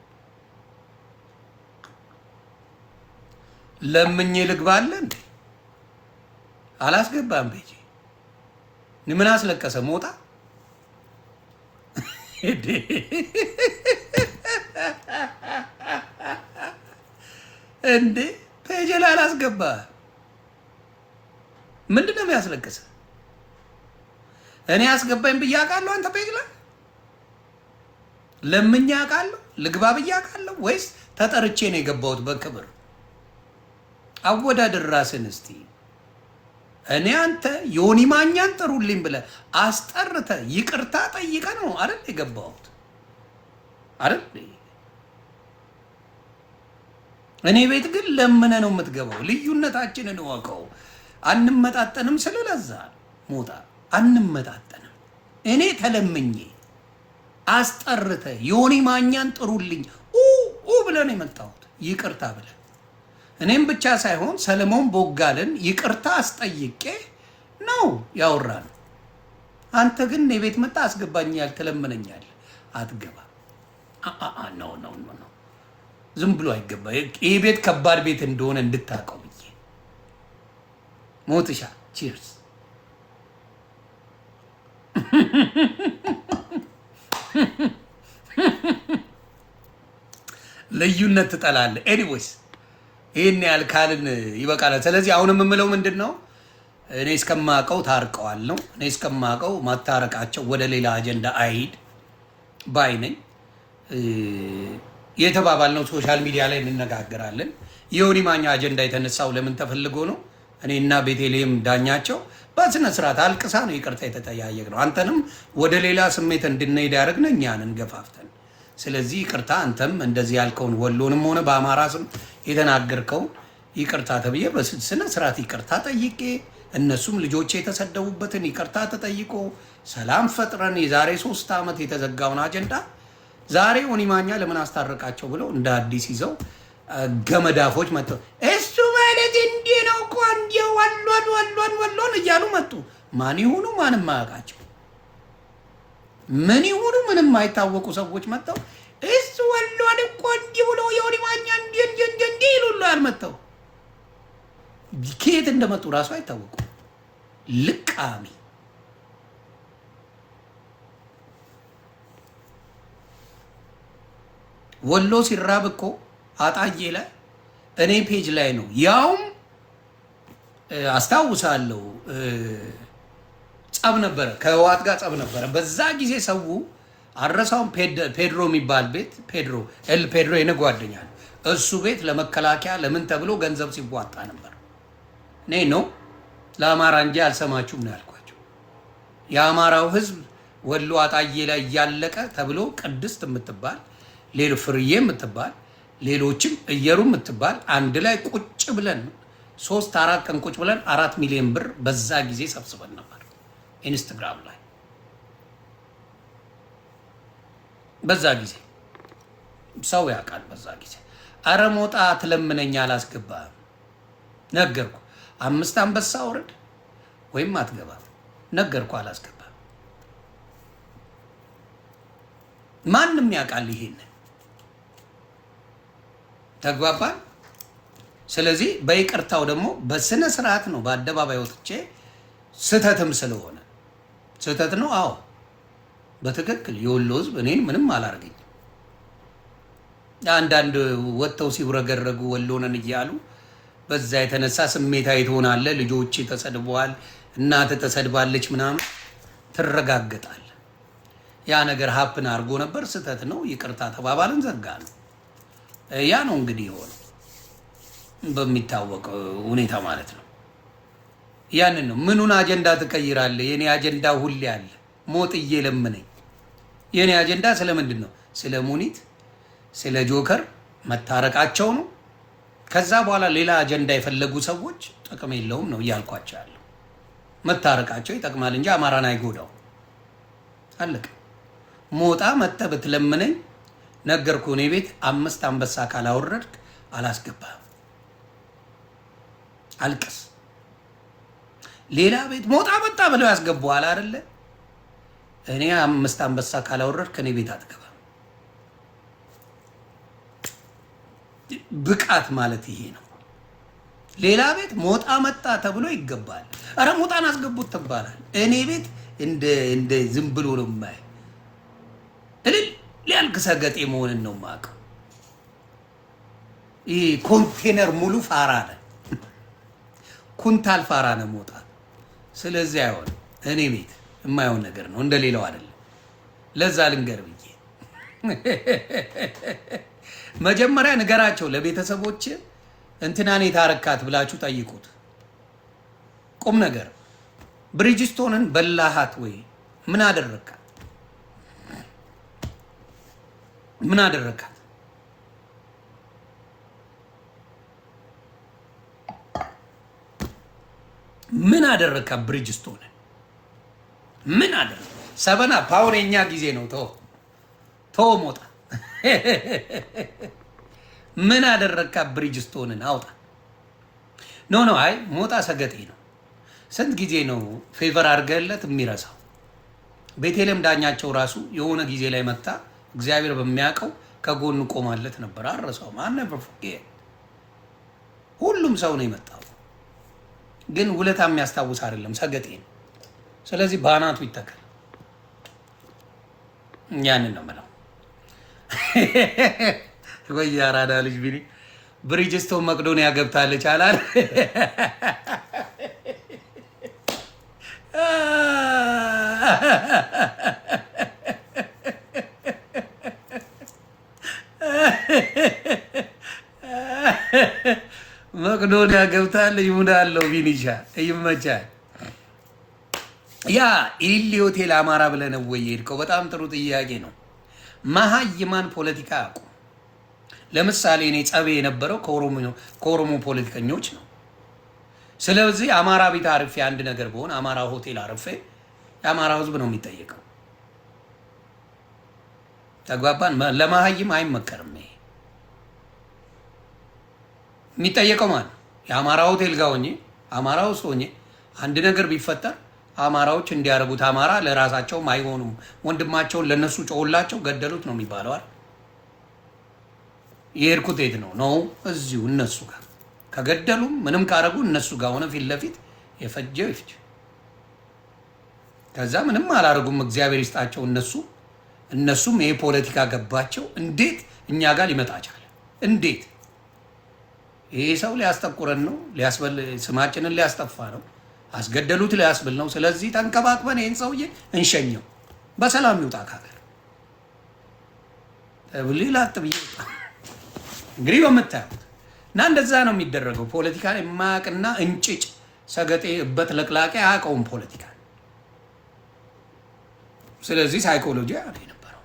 ለምኜ ልግባለ እንዴ? አላስገባም ቤጂ። ምን አስለቀሰ? ሞጣ እንዴ ፔጅ ላይ አላስገባ። ምንድን ነው የሚያስለቅሰ? እኔ አስገባኝ ብዬ አውቃለሁ? አንተ ፔጅ ላይ ለምኜ አውቃለሁ? ልግባ ብዬ አውቃለሁ? ወይስ ተጠርቼ ነው የገባሁት በክብር? አወዳድር ራስን እስቲ። እኔ አንተ ዮኒ ማኛን ጥሩልኝ ብለህ አስጠርተህ ይቅርታ ጠይቀህ ነው አይደል የገባሁት አይደል? እኔ ቤት ግን ለምነ ነው የምትገባው። ልዩነታችንን እወቀው። አንመጣጠንም ስለለዛ ሞታ አንመጣጠንም። እኔ ተለምኜ አስጠርተህ ዮኒ ማኛን ጥሩልኝ ብለህ ነው የመጣሁት ይቅርታ ብለህ። እኔም ብቻ ሳይሆን ሰለሞን ቦጋለን ይቅርታ አስጠይቄ ነው ያወራን። አንተ ግን እኔ ቤት መጣ አስገባኛል ትለምነኛል። አትገባ ነው ዝም ብሎ አይገባ። ይሄ ቤት ከባድ ቤት እንደሆነ እንድታውቀው ብዬ ሞትሻ ቺርስ። ልዩነት ትጠላለህ። ኤኒዌይስ ይህን ያህል ካልን ይበቃናል። ስለዚህ አሁን የምምለው ምንድን ነው? እኔ እስከማውቀው ታርቀዋል ነው። እኔ እስከማውቀው ማታረቃቸው ወደ ሌላ አጀንዳ አይሂድ ባይ ነኝ። የተባባልነው ሶሻል ሚዲያ ላይ እንነጋገራለን። የዮኒ ማኛ አጀንዳ የተነሳው ለምን ተፈልጎ ነው? እኔና ቤተልሔም ዳኛቸው በስነ ስርዓት አልቅሳ ነው ይቅርታ የተጠያየቅ ነው። አንተንም ወደ ሌላ ስሜት እንድንሄድ ያደረግን እኛንን ገፋፍተን። ስለዚህ ይቅርታ አንተም እንደዚህ ያልከውን ወሎንም ሆነ በአማራ ስም የተናገርከውን ይቅርታ ተብዬ በስነ ስርዓት ይቅርታ ጠይቄ እነሱም ልጆቼ የተሰደቡበትን ይቅርታ ተጠይቆ ሰላም ፈጥረን የዛሬ 3 ዓመት የተዘጋውን አጀንዳ ዛሬ ዮኒ ማኛ ለምን አስታረቃቸው ብለው እንደ አዲስ ይዘው ገመዳፎች መጥተው እሱ ማለት እንዲህ ነው እኮ እንዲህ ወሎን እያሉ መጡ። ማን ይሁኑ ማንም አያውቃቸው፣ ምን ይሁኑ ምንም አይታወቁ ሰዎች መጥተው እሱ ወሎን እኮ እንዲህ ብሎ ዮኒ ማኛ እንዲህ ይሉሉ አልመጣው። ከየት እንደመጡ ራሱ አይታወቁ። ልቃሚ ወሎ ሲራብ እኮ አጣዬ ላይ እኔ ፔጅ ላይ ነው ያውም አስታውሳለሁ። ጸብ ነበረ፣ ከህወሓት ጋር ጸብ ነበረ። በዛ ጊዜ ሰው አረሳውን ፔድሮ የሚባል ቤት ፔድሮ የኔ ጓደኛ ነው። እሱ ቤት ለመከላከያ ለምን ተብሎ ገንዘብ ሲዋጣ ነበር። እኔ ነው ለአማራ እንጂ አልሰማችሁም ነው ያልኳቸው። የአማራው ህዝብ ወሎ አጣዬ ላይ እያለቀ ተብሎ ቅድስት የምትባል ሌሎ ፍርዬ የምትባል ሌሎችም እየሩ የምትባል አንድ ላይ ቁጭ ብለን 3-4 ቀን ቁጭ ብለን 4 ሚሊዮን ብር በዛ ጊዜ ሰብስበን ነበር ኢንስታግራም ላይ። በዛ ጊዜ ሰው ያውቃል። በዛ ጊዜ አረ ሞጣ ትለምነኛ አላስገባም ነገርኩ። 5 አንበሳ ወረድ ወይም አትገባም። ነገርኩ፣ አላስገባም። ማንም ያውቃል ይሄንን። ተግባባን። ስለዚህ በይቅርታው ደግሞ በስነ ስርዓት ነው በአደባባይ ወጥቼ ስህተትም ስለሆነ ስህተት ነው። አዎ በትክክል የወሎ ህዝብ እኔን ምንም አላርገኝ። አንዳንድ ወጥተው ሲውረገረጉ ወሎ ነን እያሉ በዛ የተነሳ ስሜታዊ ትሆናለህ። ልጆች ተሰድበዋል፣ እናት ተሰድባለች ምናምን ትረጋገጣል። ያ ነገር ሀፕን አድርጎ ነበር፣ ስህተት ነው፣ ይቅርታ ተባባልን፣ ዘጋ ነው። ያ ነው እንግዲህ የሆነው በሚታወቅ ሁኔታ ማለት ነው። ያንን ነው። ምኑን አጀንዳ ትቀይራለህ? የኔ አጀንዳ ሁሌ አለ። ሞጥዬ ለምነኝ። የኔ አጀንዳ ስለምንድን ነው? ስለ ሙኒት፣ ስለ ጆከር መታረቃቸው ነው። ከዛ በኋላ ሌላ አጀንዳ የፈለጉ ሰዎች ጥቅም የለውም ነው እያልኳቸው ያለው። መታረቃቸው ይጠቅማል እንጂ አማራን አይጎዳው። አለቀ። ሞጣ መጥተህ ብትለምነኝ ነገርኩህ። እኔ ቤት 5 አንበሳ ካላወረድክ አላስገባህም። አልቅስ። ሌላ ቤት ሞጣ መጣ ብለው ያስገቡሃል አይደለ? እኔ 5 አንበሳ ካላወረድክ እኔ ቤት አትገባም። ብቃት ማለት ይሄ ነው። ሌላ ቤት ሞጣ መጣ ተብሎ ይገባል። አረ ሞጣን አስገቡት ትባላል። እኔ ቤት እንደ ዝም ብሎ ነው የማይ እልል ሊያልክ ሰገጤ መሆንን ነው የማውቀው። ይሄ ኮንቴነር ሙሉ ፋራ ነው፣ ኩንታል ፋራ ነው ሞጣ። ስለዚህ አይሆንም። እኔ ቤት የማይሆን ነገር ነው፣ እንደሌላው አይደለም። ለዛ ልንገር ብዬ መጀመሪያ ንገራቸው ለቤተሰቦች። እንትናን የታረካት ብላችሁ ጠይቁት። ቁም ነገር ብሪጅስቶንን በላሃት ወይ? ምን አደረካት? ምን አደረካት? ምን አደረካት? ብሪጅስቶንን ምን አደረካ? ሰበና ፓውሬኛ ጊዜ ነው። ተው ሞጣ ምን አደረካት? ብሪጅስቶንን አውጣ። ኖ አይ ሞጣ ሰገጤ ነው። ስንት ጊዜ ነው ፌቨር አድርገለት የሚረሳው? ቤቴልሔም ዳኛቸው ራሱ የሆነ ጊዜ ላይ መጣ፣ እግዚአብሔር በሚያውቀው ከጎኑ ቆማለት ነበር። አረሳው ማነው? ሁሉም ሰው ነው የመጣው፣ ግን ውለታ የሚያስታውስ አይደለም። ሰገጤ ነው። ስለዚህ ባናቱ ይተከል። ያንን ነው የምለው። ወይ አራዳ ልጅ ቢኒ ብሪጅስቶን መቅዶኒያ ገብታለች አላል? መቅዶኒያ ገብታለች። ሙዳ አለው ቢኒሻ ይመቻል። ያ ኢሊሊ ሆቴል አማራ ብለህ ነው ወይ የሄድከው? በጣም ጥሩ ጥያቄ ነው። መሀይማን ፖለቲካ ያውቁ። ለምሳሌ እኔ ጸቤ የነበረው ከኦሮሞ ፖለቲከኞች ነው። ስለዚህ አማራ ቤት አርፌ አንድ ነገር በሆነ አማራ ሆቴል አርፌ የአማራ ህዝብ ነው የሚጠየቀው። ተግባባን? ለመሀይም አይመከርም። ይሄ የሚጠየቀው ማለት የአማራ ሆቴል ጋር ሆኜ አማራ ውስጥ ሆኜ አንድ ነገር ቢፈጠር አማራዎች እንዲያረጉት አማራ ለራሳቸውም አይሆኑም፣ ወንድማቸውን ለነሱ ጮውላቸው ገደሉት ነው የሚባለው አይደል? የሄድኩት የት ነው እዚሁ እነሱ ጋር ከገደሉም ምንም ካረጉ እነሱ ጋር ሆነ ፊት ለፊት የፈጀው ይፍጅ። ከዛ ምንም አላረጉም፣ እግዚአብሔር ይስጣቸው። እነሱም ይሄ ፖለቲካ ገባቸው። እንዴት እኛ ጋር ሊመጣ ቻለ? እንዴት ይሄ ሰው ሊያስጠቁረን ነው፣ ስማችንን ሊያስጠፋ ነው፣ አስገደሉት ሊያስብል ነው። ስለዚህ ተንከባክበን ይህን ሰውዬ እንሸኘው፣ በሰላም ይውጣ ከሀገር ሌላ ጥብዬ እንግዲህ በምታዩት እና እንደዛ ነው የሚደረገው። ፖለቲካ የማያውቅና እንጭጭ ሰገጤ እበት ለቅላቄ አያውቀውም ፖለቲካ። ስለዚህ ሳይኮሎጂ ያለ የነበረው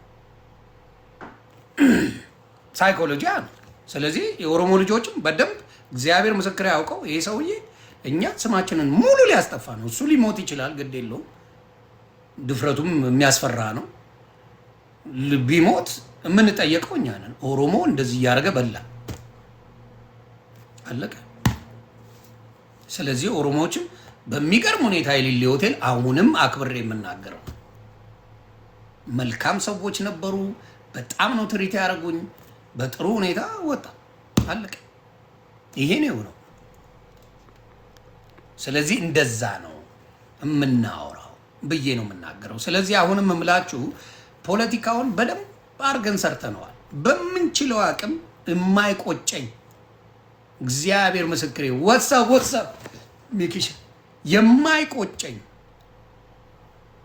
ሳይኮሎጂ ያለ። ስለዚህ የኦሮሞ ልጆችም በደንብ እግዚአብሔር ምስክር ያውቀው ይሄ ሰውዬ እኛ ስማችንን ሙሉ ሊያስጠፋ ነው። እሱ ሊሞት ይችላል፣ ግድ የለውም። ድፍረቱም የሚያስፈራ ነው። ቢሞት የምንጠየቀው እኛ ነን። ኦሮሞ እንደዚህ እያደረገ በላ አለቀ። ስለዚህ ኦሮሞዎችም በሚገርም ሁኔታ የሊሊ ሆቴል አሁንም አክብሬ የምናገረው መልካም ሰዎች ነበሩ። በጣም ነው ትሪት ያደረጉኝ። በጥሩ ሁኔታ ወጣ አለቀ። ይሄ ነው የሆነው። ስለዚህ እንደዛ ነው የምናወራው ብዬ ነው የምናገረው። ስለዚህ አሁንም እምላችሁ ፖለቲካውን በደንብ አድርገን ሰርተነዋል። በምንችለው አቅም የማይቆጨኝ እግዚአብሔር ምስክሬ ወሳብ ሚኪሽ የማይቆጨኝ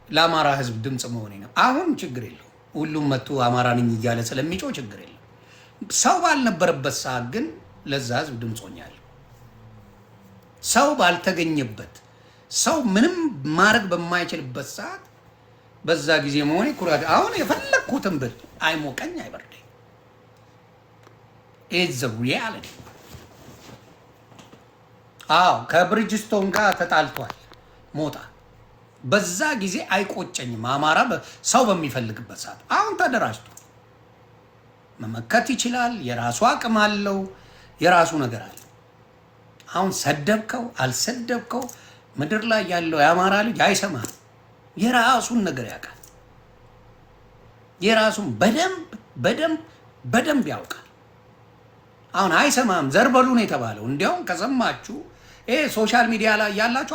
ለአማራ ህዝብ ድምፅ መሆኔ ነው። አሁን ችግር የለው ሁሉም መጥቶ አማራ ነኝ እያለ ስለሚጮህ ችግር የለም። ሰው ባልነበረበት ሰዓት ግን ለዛ ህዝብ ድምፅ ሆኛለሁ። ሰው ባልተገኘበት ሰው ምንም ማድረግ በማይችልበት ሰዓት በዛ ጊዜ መሆኔ ኩራት። አሁን የፈለግኩትን ብል አይሞቀኝ አይበርደኝ። ኢትስ ሪያሊቲ። አዎ ከብሪጅስቶን ጋር ተጣልቷል ሞጣ። በዛ ጊዜ አይቆጨኝም። አማራ ሰው በሚፈልግበት ሰዓት አሁን ተደራጅቶ መመከት ይችላል። የራሱ አቅም አለው። የራሱ ነገር አለ። አሁን ሰደብከው አልሰደብከው ምድር ላይ ያለው የአማራ ልጅ አይሰማም። የራሱን ነገር ያውቃል። የራሱን በደንብ ያውቃል። አሁን አይሰማም። ዘርበሉ ነው የተባለው። እንዲያውም ከሰማችሁ ይሄ ሶሻል ሚዲያ ላይ ያላችሁ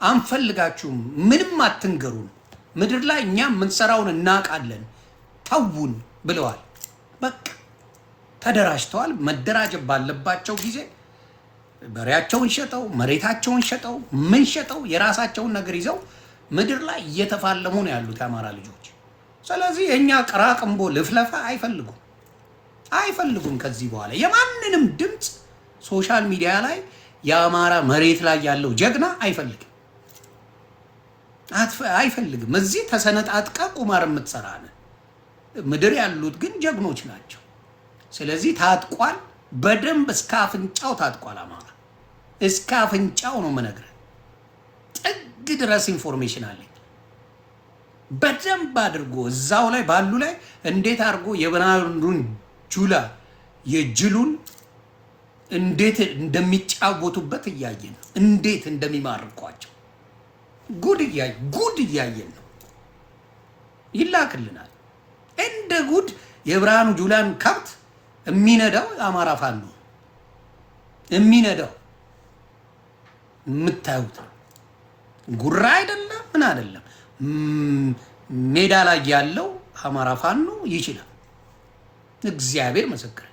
አንፈልጋችሁም፣ ምንም አትንገሩን፣ ምድር ላይ እኛ የምንሰራውን እናውቃለን፣ ተውን ብለዋል። በቃ ተደራጅተዋል። መደራጀት ባለባቸው ጊዜ በሬያቸውን ሸጠው መሬታቸውን ሸጠው ምን ሸጠው የራሳቸውን ነገር ይዘው ምድር ላይ እየተፋለሙ ነው ያሉት የአማራ ልጆች። ስለዚህ እኛ ቅራቅንቦ ልፍለፋ አይፈልጉም። ከዚህ በኋላ የማንንም ድምፅ ሶሻል ሚዲያ ላይ የአማራ መሬት ላይ ያለው ጀግና አይፈልግም። እዚህ ተሰነጣጥቀ ቁማር የምትሰራ ነህ። ምድር ያሉት ግን ጀግኖች ናቸው። ስለዚህ ታጥቋል። በደንብ እስከ አፍንጫው ታጥቋል። አማራ እስከ አፍንጫው ነው የምነግርህ። ጥግ ድረስ ኢንፎርሜሽን አለኝ። በደንብ አድርጎ እዛው ላይ ባሉ ላይ እንዴት አድርጎ የብርሃኑን ጁላ የጅሉን እንዴት እንደሚጫወቱበት እያየን ነው። እንዴት እንደሚማርኳቸው ጉድ እያየን ነው። ይላክልናል እንደ ጉድ። የብርሃኑ ጁላን ከብት የሚነዳው የአማራ ፋኖ ነው የሚነዳው። የምታዩት ጉራ አይደለም ምን አይደለም። ሜዳ ላይ ያለው አማራ ፋኖ ይችላል። እግዚአብሔር ምስክር።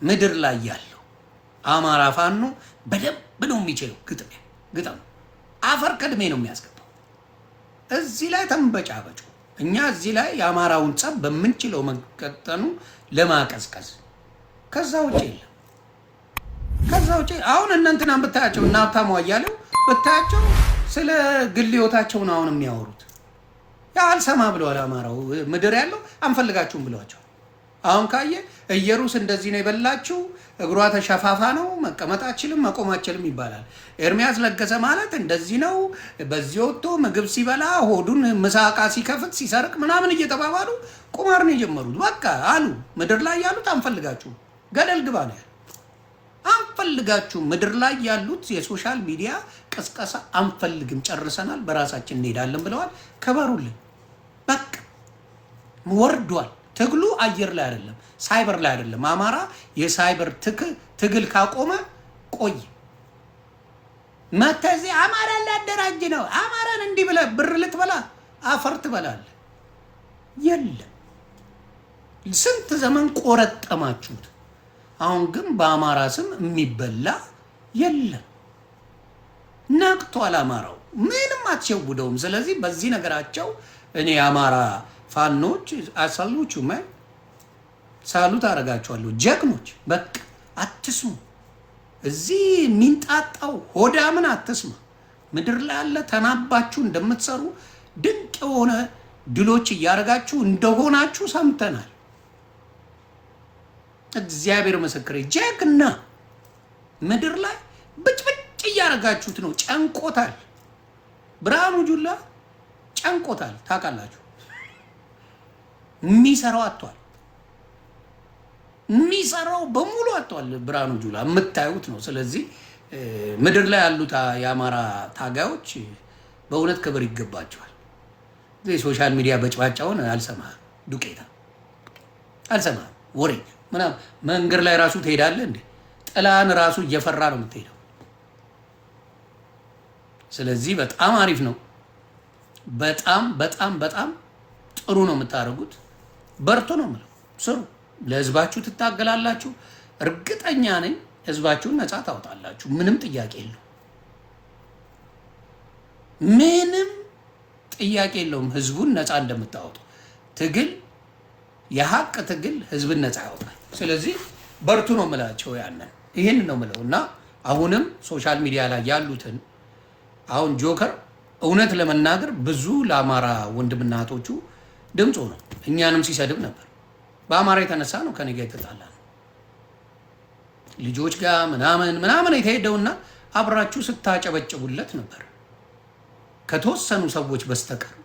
ምድር ላይ ያለው አማራ ፋኖ በደንብ ነው የሚችለው። ግጥም አፈር ከድሜ ነው የሚያስገባው። እዚህ ላይ ተንበጫበጩ። እኛ እዚህ ላይ የአማራውን ጸብ በምንችለው መቀጠኑ ለማቀዝቀዝ ከዛ ውጭ የለም። ከዛ ውጭ አሁን እነንትናን ብታያቸው እና ሀብታሙ አያሌው ብታያቸው ስለ ግል ህይወታቸው ነው አሁን የሚያወሩት። ያ አልሰማ ብለዋል። አማራው ምድር ያለው አንፈልጋችሁም ብለዋቸው። አሁን ካየ ኢየሩስ እንደዚህ ነው የበላችሁ፣ እግሯ ተሸፋፋ ነው፣ መቀመጥ አችልም መቆም አችልም ይባላል። ኤርሚያስ ለገሰ ማለት እንደዚህ ነው፣ በዚህ ወጥቶ ምግብ ሲበላ ሆዱን ምሳቃ ሲከፍት ሲሰርቅ ምናምን እየተባባሉ ቁማር ነው የጀመሩት። በቃ አሉ ምድር ላይ ያሉት አንፈልጋችሁም፣ ገደል ግባ ነው ያሉት። አንፈልጋችሁም፣ ምድር ላይ ያሉት የሶሻል ሚዲያ ቅስቀሳ አንፈልግም፣ ጨርሰናል፣ በራሳችን እንሄዳለን ብለዋል። ከበሩልን። በቃ ወርዷል። ትግሉ አየር ላይ አይደለም፣ ሳይበር ላይ አይደለም። አማራ የሳይበር ትግል ካቆመ ቆይ መተዚ አማራ ላደራጅ ነው። አማራን እንዲህ ብለህ ብር ልትበላ አፈር ትበላለህ። የለም ስንት ዘመን ቆረጠማችሁት። አሁን ግን በአማራ ስም የሚበላ የለም። ነቅቷል አማራው። ምንም አትሸውደውም። ስለዚህ በዚህ ነገራቸው እኔ አማራ ፋኖች አሳሉቹ ሳሉት አደርጋቸዋለሁ። ጀግኖች በቃ አትስሙ። እዚህ የሚንጣጣው ሆዳምን አትስማ። ምድር ላይ ያለ ተናባችሁ እንደምትሰሩ ድንቅ የሆነ ድሎች እያደረጋችሁ እንደሆናችሁ ሰምተናል። እግዚአብሔር ምስክሬ። ጀግና ምድር ላይ ብጭብጭ እያደረጋችሁት ነው። ጨንቆታል። ብርሃኑ ጁላ ጨንቆታል። ታውቃላችሁ። የሚሰራው አጥቷል። የሚሰራው በሙሉ አጥቷል። ብርሃኑ ጁላ የምታዩት ነው። ስለዚህ ምድር ላይ ያሉት የአማራ ታጋዮች በእውነት ክብር ይገባቸዋል። ሶሻል ሚዲያ በጭባጫውን አልሰማህም፣ ዱቄታ አልሰማህም፣ ወሬ ምናምን መንገድ ላይ ራሱ ትሄዳለህ እንዴ? ጥላን ራሱ እየፈራ ነው የምትሄደው። ስለዚህ በጣም አሪፍ ነው። በጣም በጣም በጣም ጥሩ ነው የምታደርጉት። በርቱ ነው የምለው። ስሩ፣ ለህዝባችሁ ትታገላላችሁ። እርግጠኛ ነኝ ህዝባችሁን ነፃ ታወጣላችሁ። ምንም ጥያቄ የለው፣ ምንም ጥያቄ የለውም። ህዝቡን ነፃ እንደምታወጡ ትግል፣ የሀቅ ትግል ህዝብን ነፃ ያወጣል። ስለዚህ በርቱ ነው የምላቸው። ያንን ይህን ነው የምለው እና አሁንም ሶሻል ሚዲያ ላይ ያሉትን አሁን ጆከር እውነት ለመናገር ብዙ ለአማራ ወንድምና እህቶቹ ድምፁ ነው። እኛንም ሲሰድብ ነበር። በአማራ የተነሳ ነው ከኔ ጋር የተጣላ ነው። ልጆች ጋር ምናምን የተሄደውና አብራችሁ ስታጨበጭቡለት ነበር። ከተወሰኑ ሰዎች በስተቀር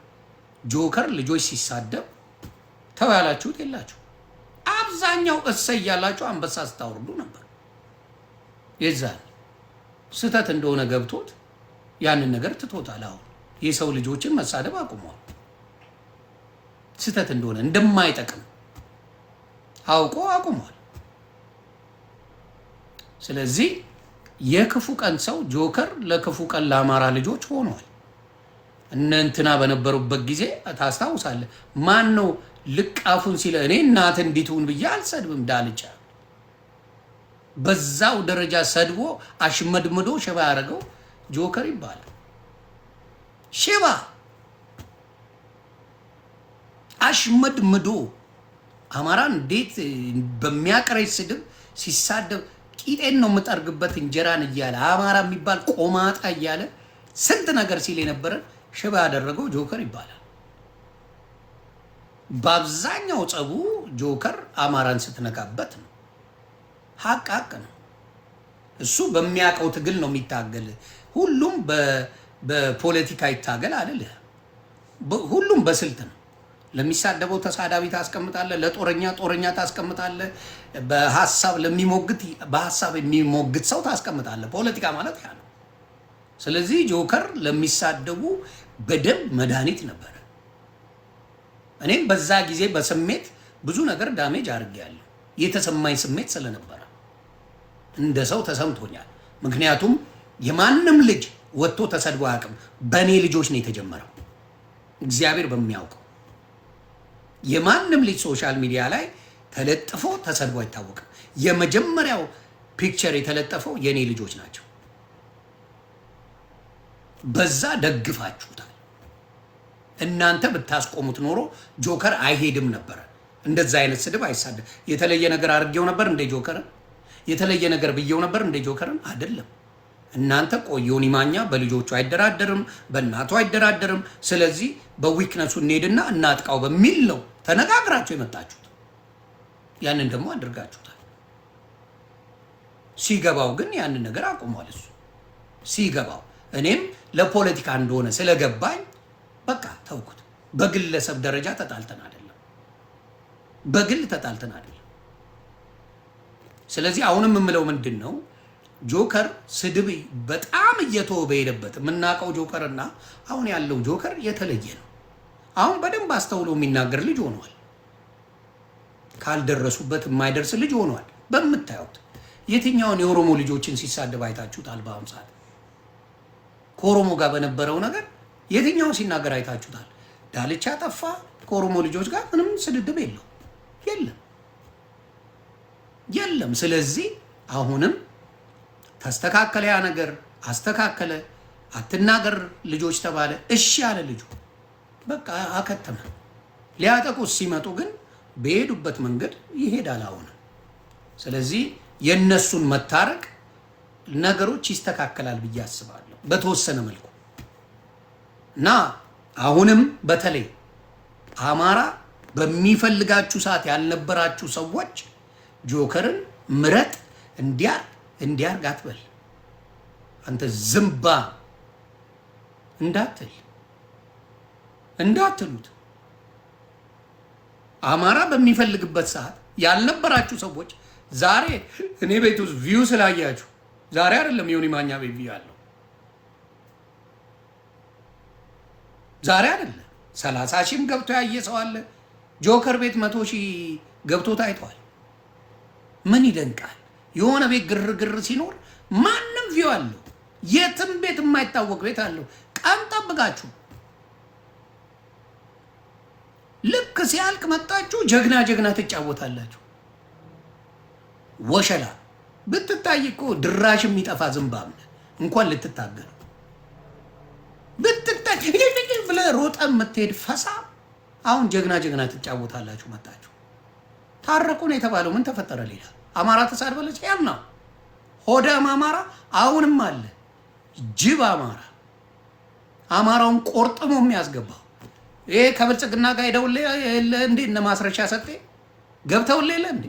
ጆከር ልጆች ሲሳደብ ተው ያላችሁት የላችሁ። አብዛኛው እሰይ ያላችሁ አንበሳ ስታወርዱ ነበር። የዛን ስህተት እንደሆነ ገብቶት ያንን ነገር ትቶታል። አሁን የሰው ልጆችን መሳደብ አቁሟል። ስህተት እንደሆነ እንደማይጠቅም አውቆ አቁሟል። ስለዚህ የክፉ ቀን ሰው ጆከር ለክፉ ቀን ለአማራ ልጆች ሆኗል። እነ እንትና በነበሩበት ጊዜ ታስታውሳለህ? ማን ነው ልቃፉን ሲለ እኔ እናት እንዲትሁን ብዬ አልሰድብም ዳልቻ በዛው ደረጃ ሰድቦ አሽመድምዶ ሽባ ያደረገው ጆከር ይባላል። ሽባ አሽመድምዶ አማራን እንዴት በሚያቀረች ስድብ ሲሳደብ ቂጤን ነው የምጠርግበት እንጀራን እያለ አማራ የሚባል ቆማጣ እያለ ስንት ነገር ሲል የነበረ ሽባ ያደረገው ጆከር ይባላል። በአብዛኛው ጸቡ ጆከር አማራን ስትነካበት ነው። ሀቅ ነው። እሱ በሚያውቀው ትግል ነው የሚታገል። ሁሉም በፖለቲካ ይታገል አይደል? ሁሉም በስልት ነው። ለሚሳደበው ተሳዳቢ ታስቀምጣለ፣ ለጦረኛ ታስቀምጣለ፣ በሐሳብ ለሚሞግት በሐሳብ የሚሞግት ሰው ታስቀምጣለ። ፖለቲካ ማለት ያ ነው። ስለዚህ ጆከር ለሚሳደቡ በደንብ መድኃኒት ነበረ። እኔም በዛ ጊዜ በስሜት ብዙ ነገር ዳሜጅ አድርጌያለሁ። የተሰማኝ ስሜት ስለነበረ እንደ ሰው ተሰምቶኛል። ምክንያቱም የማንም ልጅ ወጥቶ ተሰድቦ አያውቅም። በእኔ ልጆች ነው የተጀመረው። እግዚአብሔር በሚያውቀው የማንም ልጅ ሶሻል ሚዲያ ላይ ተለጥፎ ተሰድቦ አይታወቅም። የመጀመሪያው ፒክቸር የተለጠፈው የእኔ ልጆች ናቸው። በዛ ደግፋችሁታል። እናንተ ብታስቆሙት ኖሮ ጆከር አይሄድም ነበረ። እንደዛ አይነት ስድብ አይሳደብ። የተለየ ነገር አድርጌው ነበር እንደ ጆከርን? የተለየ ነገር ብዬው ነበር እንደ ጆከርን? አይደለም። እናንተ ዮኒ ማኛ በልጆቹ አይደራደርም፣ በእናቱ አይደራደርም። ስለዚህ በዊክነሱ እንሄድና እናጥቃው በሚል ነው ተነጋግራችሁ የመጣችሁት። ያንን ደግሞ አድርጋችሁታል። ሲገባው ግን ያንን ነገር አቁሟል። እሱ ሲገባው እኔም ለፖለቲካ እንደሆነ ስለገባኝ በቃ ተውኩት። በግለሰብ ደረጃ ተጣልተን አይደለም፣ በግል ተጣልተን አይደለም። ስለዚህ አሁንም የምለው ምንድን ነው፣ ጆከር ስድብ በጣም እየተወ በሄደበት የምናውቀው ጆከርና አሁን ያለው ጆከር የተለየ ነው። አሁን በደንብ አስተውሎ የሚናገር ልጅ ሆኗል። ካልደረሱበት የማይደርስ ልጅ ሆኗል። በምታዩት የትኛውን የኦሮሞ ልጆችን ሲሳደብ አይታችሁታል? በአሁኑ ሰዓት ከኦሮሞ ጋር በነበረው ነገር የትኛውን ሲናገር አይታችሁታል? ዳልቻ ጠፋ። ከኦሮሞ ልጆች ጋር ምንም ስድድብ የለም። ስለዚህ አሁንም ተስተካከለ፣ ያ ነገር አስተካከለ። አትናገር ልጆች ተባለ፣ እሺ ያለ ልጁ በቃ አከተመ። ሊያጠቁት ሲመጡ ግን በሄዱበት መንገድ ይሄዳል አሁን። ስለዚህ የነሱን መታረቅ ነገሮች ይስተካከላል ብዬ አስባለሁ በተወሰነ መልኩ እና አሁንም በተለይ አማራ በሚፈልጋችሁ ሰዓት ያልነበራችሁ ሰዎች ጆከርን ምረጥ እንዲያርግ አትበል። አንተ ዝምባ እንዳትሉት። አማራ በሚፈልግበት ሰዓት ያልነበራችሁ ሰዎች ዛሬ እኔ ቤት ውስጥ ቪው ስላያችሁ ዛሬ አይደለም ዮኒ ማኛ ቤት ቪው ያለው ዛሬ አይደለም 30 ሺህም ገብቶ ያየ ሰው አለ። ጆከር ቤት 100 ሺህ ገብቶ ታይቷል። ምን ይደንቃል? የሆነ ቤት ግርግር ሲኖር ማንም ቪው አለው። የትም ቤት የማይታወቅ ቤት አለው። ቀን ጠብቃችሁ ልክ ሲያልቅ መጣችሁ ጀግና ጀግና ትጫወታላችሁ። ወሸላ ብትታይ እኮ ድራሽ የሚጠፋ ዝምባም እንኳን ልትታገሉ ብትታይ ብለህ ሮጠ የምትሄድ ፈሳ አሁን ጀግና ጀግና ትጫወታላችሁ። መጣችሁ ታረቁ ነው የተባለው። ምን ተፈጠረ? ሌላ አማራ ተሳድበለች ያና ሆዳም አማራ አሁንም አለ። ጅብ አማራ አማራውን ቆርጥሞ የሚያስገባው ይሄ ከብልጽግና ጋር ሄደውል እንዴ እነ ማስረሻ ሰጤ ገብተውል የለ እንዴ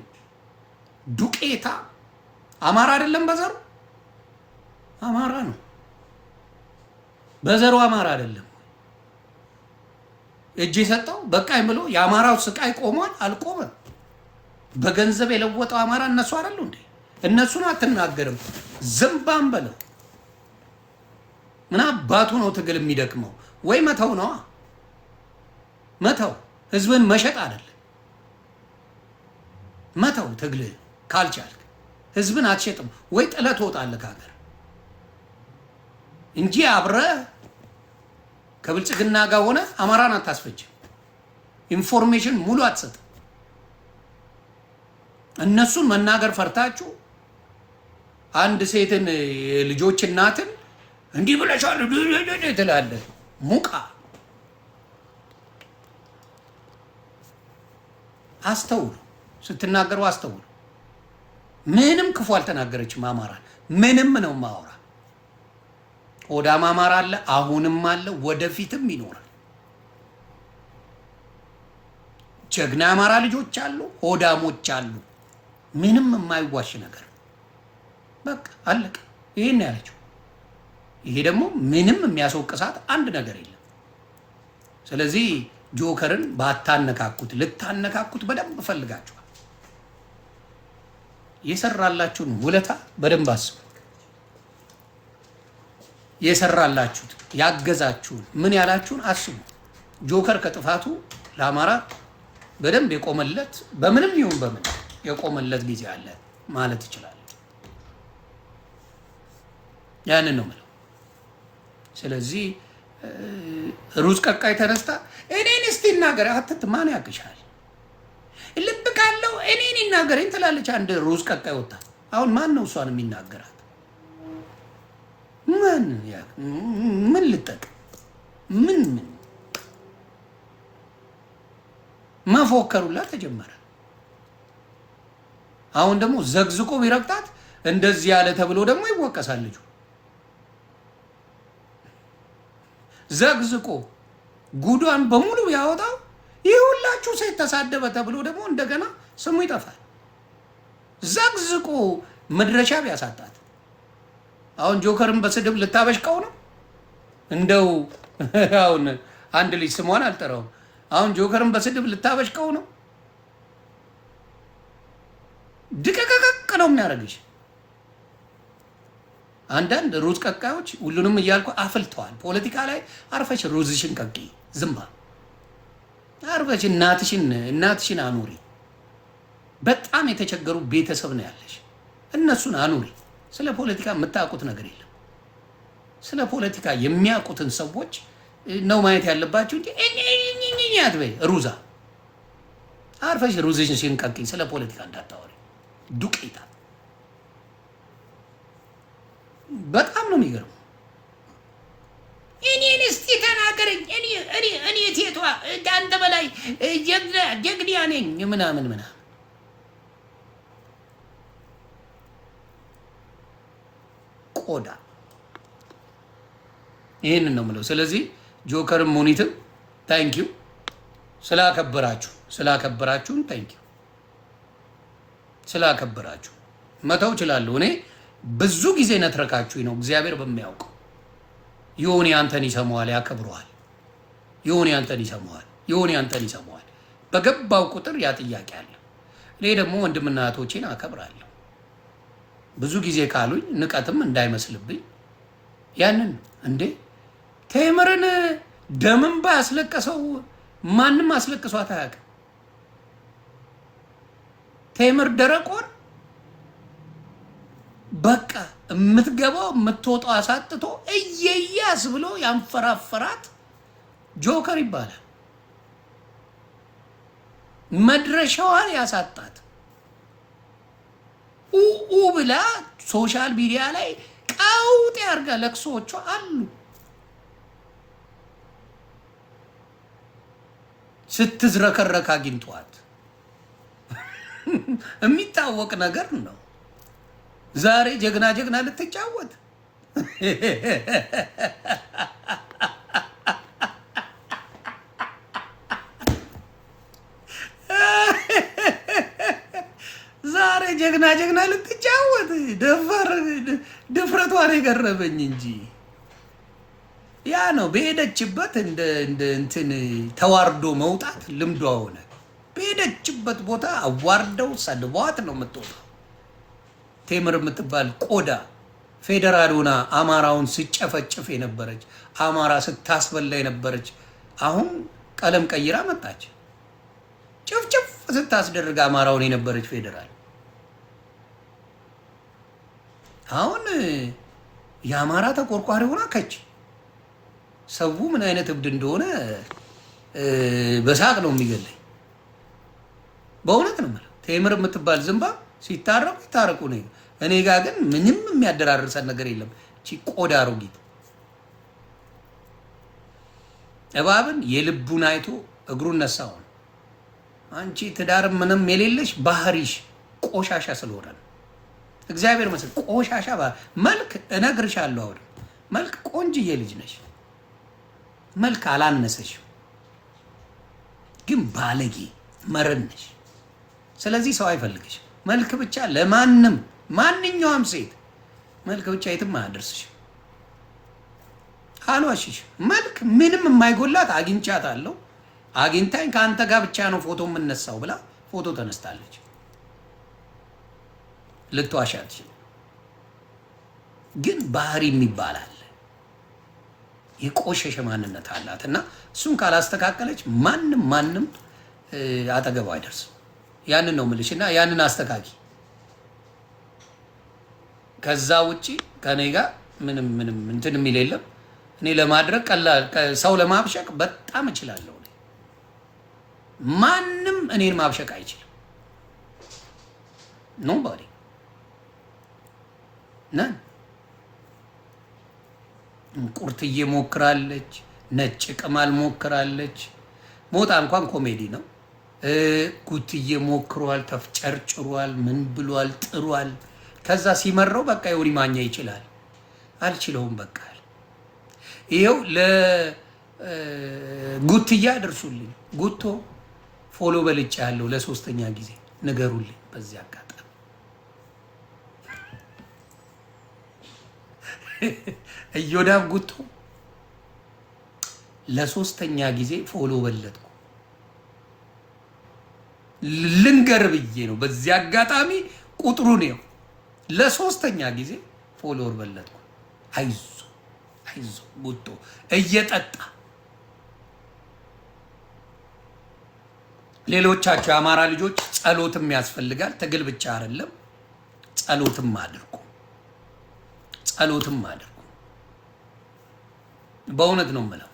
ዱቄታ አማራ አይደለም። በዘሩ አማራ ነው። በዘሩ አማራ አይደለም። እጅ የሰጠው በቃኝ ብሎ የአማራው ስቃይ ቆሟል? አልቆመም። በገንዘብ የለወጠው አማራ እነሱ አይደሉ እንዴ? እነሱን አትናገርም። ዝምባም በለው። ምን አባቱ ነው ትግል የሚደክመው? ወይ መተው ነው መተው። ህዝብን መሸጥ አይደለም መተው። ትግል ካልቻልክ ህዝብን አትሸጥም ወይ ጥለት ትወጣለህ ከሀገር እንጂ አብረህ ከብልጽግና ጋር ሆነ አማራን አታስፈጅም። ኢንፎርሜሽን ሙሉ አትሰጥም። እነሱን መናገር ፈርታችሁ አንድ ሴትን ልጆች እናትን እንዲህ ብለሻል ትላለህ። ሙቃ አስተውሉ፣ ስትናገሩ አስተውሉ። ምንም ክፉ አልተናገረችም አማራን። ምንም ነው ማወራ። ሆዳም አማራ አለ፣ አሁንም አለ፣ ወደፊትም ይኖራል። ጀግና አማራ ልጆች አሉ፣ ሆዳሞች አሉ። ምንም የማይዋሽ ነገር በቃ አለቀ። ይሄን ያለችው። ይሄ ደግሞ ምንም የሚያስወቅሳት አንድ ነገር የለም። ስለዚህ ጆከርን ባታነካኩት፣ ልታነካኩት በደንብ ፈልጋችኋል። የሰራላችሁን ውለታ በደንብ አስቡ። የሰራላችሁት ያገዛችሁን ምን ያላችሁን አስቡ። ጆከር ከጥፋቱ ለአማራ በደንብ የቆመለት በምንም ይሁን በምን የቆመለት ጊዜ አለ ማለት ይችላል። ያንን ነው ማለት። ስለዚህ ሩዝ ቀቃይ ተነስታ እኔን እስቲ እናገር አትት ማን ያቅሻል? ልብ ካለው እኔን ይናገረኝ ትላለች። አንድ ሩዝ ቀቃይ ወጣ። አሁን ማን ነው እሷን የሚናገራት? ምን ልጠቅ ምን መፎከሩላ ተጀመረ። አሁን ደግሞ ዘግዝቆ ቢረግጣት እንደዚህ ያለ ተብሎ ደግሞ ይወቀሳል ልጁ። ዘግዝቆ ጉዷን በሙሉ ያወጣው ይህ ሁላችሁ ሴት ተሳደበ ተብሎ ደግሞ እንደገና ስሙ ይጠፋል። ዘግዝቆ መድረሻ ቢያሳጣት አሁን ጆከርን በስድብ ልታበሽቀው ነው። እንደው አሁን አንድ ልጅ ስሟን አልጠራውም። አሁን ጆከርን በስድብ ልታበሽቀው ነው። ድቀቀቀቅ ነው የሚያደርግሽ። አንዳንድ ሩዝ ቀቃዮች ሁሉንም እያልኩ አፍልተዋል። ፖለቲካ ላይ አርፈሽ ሩዝሽን ቀቂ፣ ዝምባ አርፈሽ እናትሽን አኑሪ። በጣም የተቸገሩ ቤተሰብ ነው ያለሽ፣ እነሱን አኑሪ። ስለ ፖለቲካ የምታውቁት ነገር የለም። ስለ ፖለቲካ የሚያውቁትን ሰዎች ነው ማየት ያለባችሁ እንጂ እኔ አትበይ። ሩዛ አርፈሽ ሩዝሽን ቀቂ፣ ስለ ፖለቲካ እንዳታወሪ። ዱቄታ በጣም ነው የሚገርመው። እኔን እስቲ ተናገረኝ። እኔ ቴቷ አንተ በላይ ጀግኒያ ነኝ ምናምን ቆዳ። ይህንን ነው የምለው። ስለዚህ ጆከርም ሙኒትም ታንኪዩ ስላከበራችሁን ታንኪዩ ስላከበራችሁ። መተው እችላለሁ እኔ ብዙ ጊዜ ነትረካችሁ ነው። እግዚአብሔር በሚያውቀው ዮኒ አንተን ይሰማዋል፣ ያከብረዋል። ዮኒ አንተን ይሰማዋል። በገባው ቁጥር ያ ጥያቄ አለ። እኔ ደግሞ ወንድምና እህቶቼን አከብራለሁ። ብዙ ጊዜ ካሉኝ ንቀትም እንዳይመስልብኝ ያንን እንዴ ቴምርን ደምን ባያስለቀሰው ማንም አስለቅሷት አያውቅም። ቴምር ደረቆን በቃ የምትገባው የምትወጣው አሳጥቶ እየያስ ብሎ ያንፈራፈራት ጆከር ይባላል። መድረሻዋን ያሳጣት ኡ ብላ ሶሻል ሚዲያ ላይ ቀውጥ ያርጋ ለቅሶቿ አሉ። ስትዝረከረክ አግኝቷት የሚታወቅ ነገር ነው። ዛሬ ጀግና ጀግና ልትጫወት ዛሬ ጀግና ጀግና ልትጫወት ድፍረቷን የገረመኝ እንጂ ያ ነው። በሄደችበት እንደ እንትን ተዋርዶ መውጣት ልምዷ ሆነ። በሄደችበት ቦታ አዋርደው ሰድቧት ነው የምትወጣው። ቴምር የምትባል ቆዳ ፌዴራል ሆና አማራውን ስጨፈጭፍ የነበረች አማራ ስታስበላ የነበረች አሁን ቀለም ቀይራ መጣች። ጭፍጭፍ ስታስደርግ አማራውን የነበረች ፌዴራል አሁን የአማራ ተቆርቋሪ ሆና ከች። ሰው ምን አይነት እብድ እንደሆነ በሳቅ ነው የሚገለኝ። በእውነት ነው ማለት ቴምር የምትባል ዝምባ ሲታረቁ ይታረቁ ነው። እኔ ጋር ግን ምንም የሚያደራርሰን ነገር የለም። እቺ ቆዳ አሮጊት እባብን የልቡን አይቶ እግሩን ነሳው። አንቺ ትዳር ምንም የሌለሽ ባህሪሽ ቆሻሻ ስለሆነ እግዚአብሔር መስል ቆሻሻ መልክ እነግርሻለሁ። አሁን መልክ ቆንጅዬ ልጅ ነሽ፣ መልክ አላነሰሽ፣ ግን ባለጌ መረን ነሽ። ስለዚህ ሰው አይፈልግሽ። መልክ ብቻ ለማንም ማንኛውም ሴት መልክ ብቻ የትም አያደርስሽ። አልዋሽሽ። መልክ ምንም የማይጎላት አግኝቻታለሁ፣ አግኝታኝ ከአንተ ጋር ብቻ ነው ፎቶ የምነሳው ብላ ፎቶ ተነስታለች። ልትዋሻት ግን ባህሪ የሚባል አለ፣ የቆሸሸ ማንነት አላት እና እሱን ካላስተካከለች ማንም አጠገቡ አይደርስም። ያንን ነው የምልሽ እና ያንን አስተካኪ። ከዛ ውጪ ከኔ ጋር ምንም እንትን የሚል የለም። እኔ ለማድረግ ቀላል ሰው ለማብሸቅ በጣም እችላለሁ። ማንም እኔን ማብሸቅ አይችልም። ኖባዲ ነን። ቁርትዬ ሞክራለች፣ ነጭ ቅማል ሞክራለች። ሞጣ እንኳን ኮሜዲ ነው። ጉትዬ ሞክሯል፣ ተፍጨርጭሯል፣ ምን ብሏል፣ ጥሯል። ከዛ ሲመረው በቃ የወሪ ማኛ ይችላል። አልችለውም በቃ ይሄው ለጉትዬ አድርሱልኝ። ጉቶ ፎሎ በልጭ ያለው ለሶስተኛ ጊዜ ንገሩልኝ። በዚህ አጋጣሚ እዮዳብ ጉቶ ለሶስተኛ ጊዜ ፎሎ በለጥኩ። ልንገር ብዬ ነው። በዚህ አጋጣሚ ቁጥሩ ነው። ለሶስተኛ ጊዜ ፎሎወር በለጥኩ። አይዞ ጉቶ እየጠጣ ሌሎቻቸው የአማራ ልጆች ጸሎትም ያስፈልጋል። ትግል ብቻ አይደለም፣ ጸሎትም አድርጉ። በእውነት ነው የምለው፣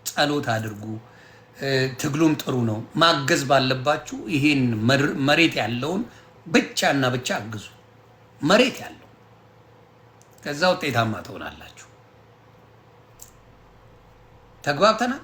ጸሎት አድርጉ። ትግሉም ጥሩ ነው። ማገዝ ባለባችሁ ይሄን መሬት ያለውን ብቻና ብቻ አግዙ። መሬት ያለው ከዛ ውጤታማ ትሆናላችሁ። ተግባብተናል።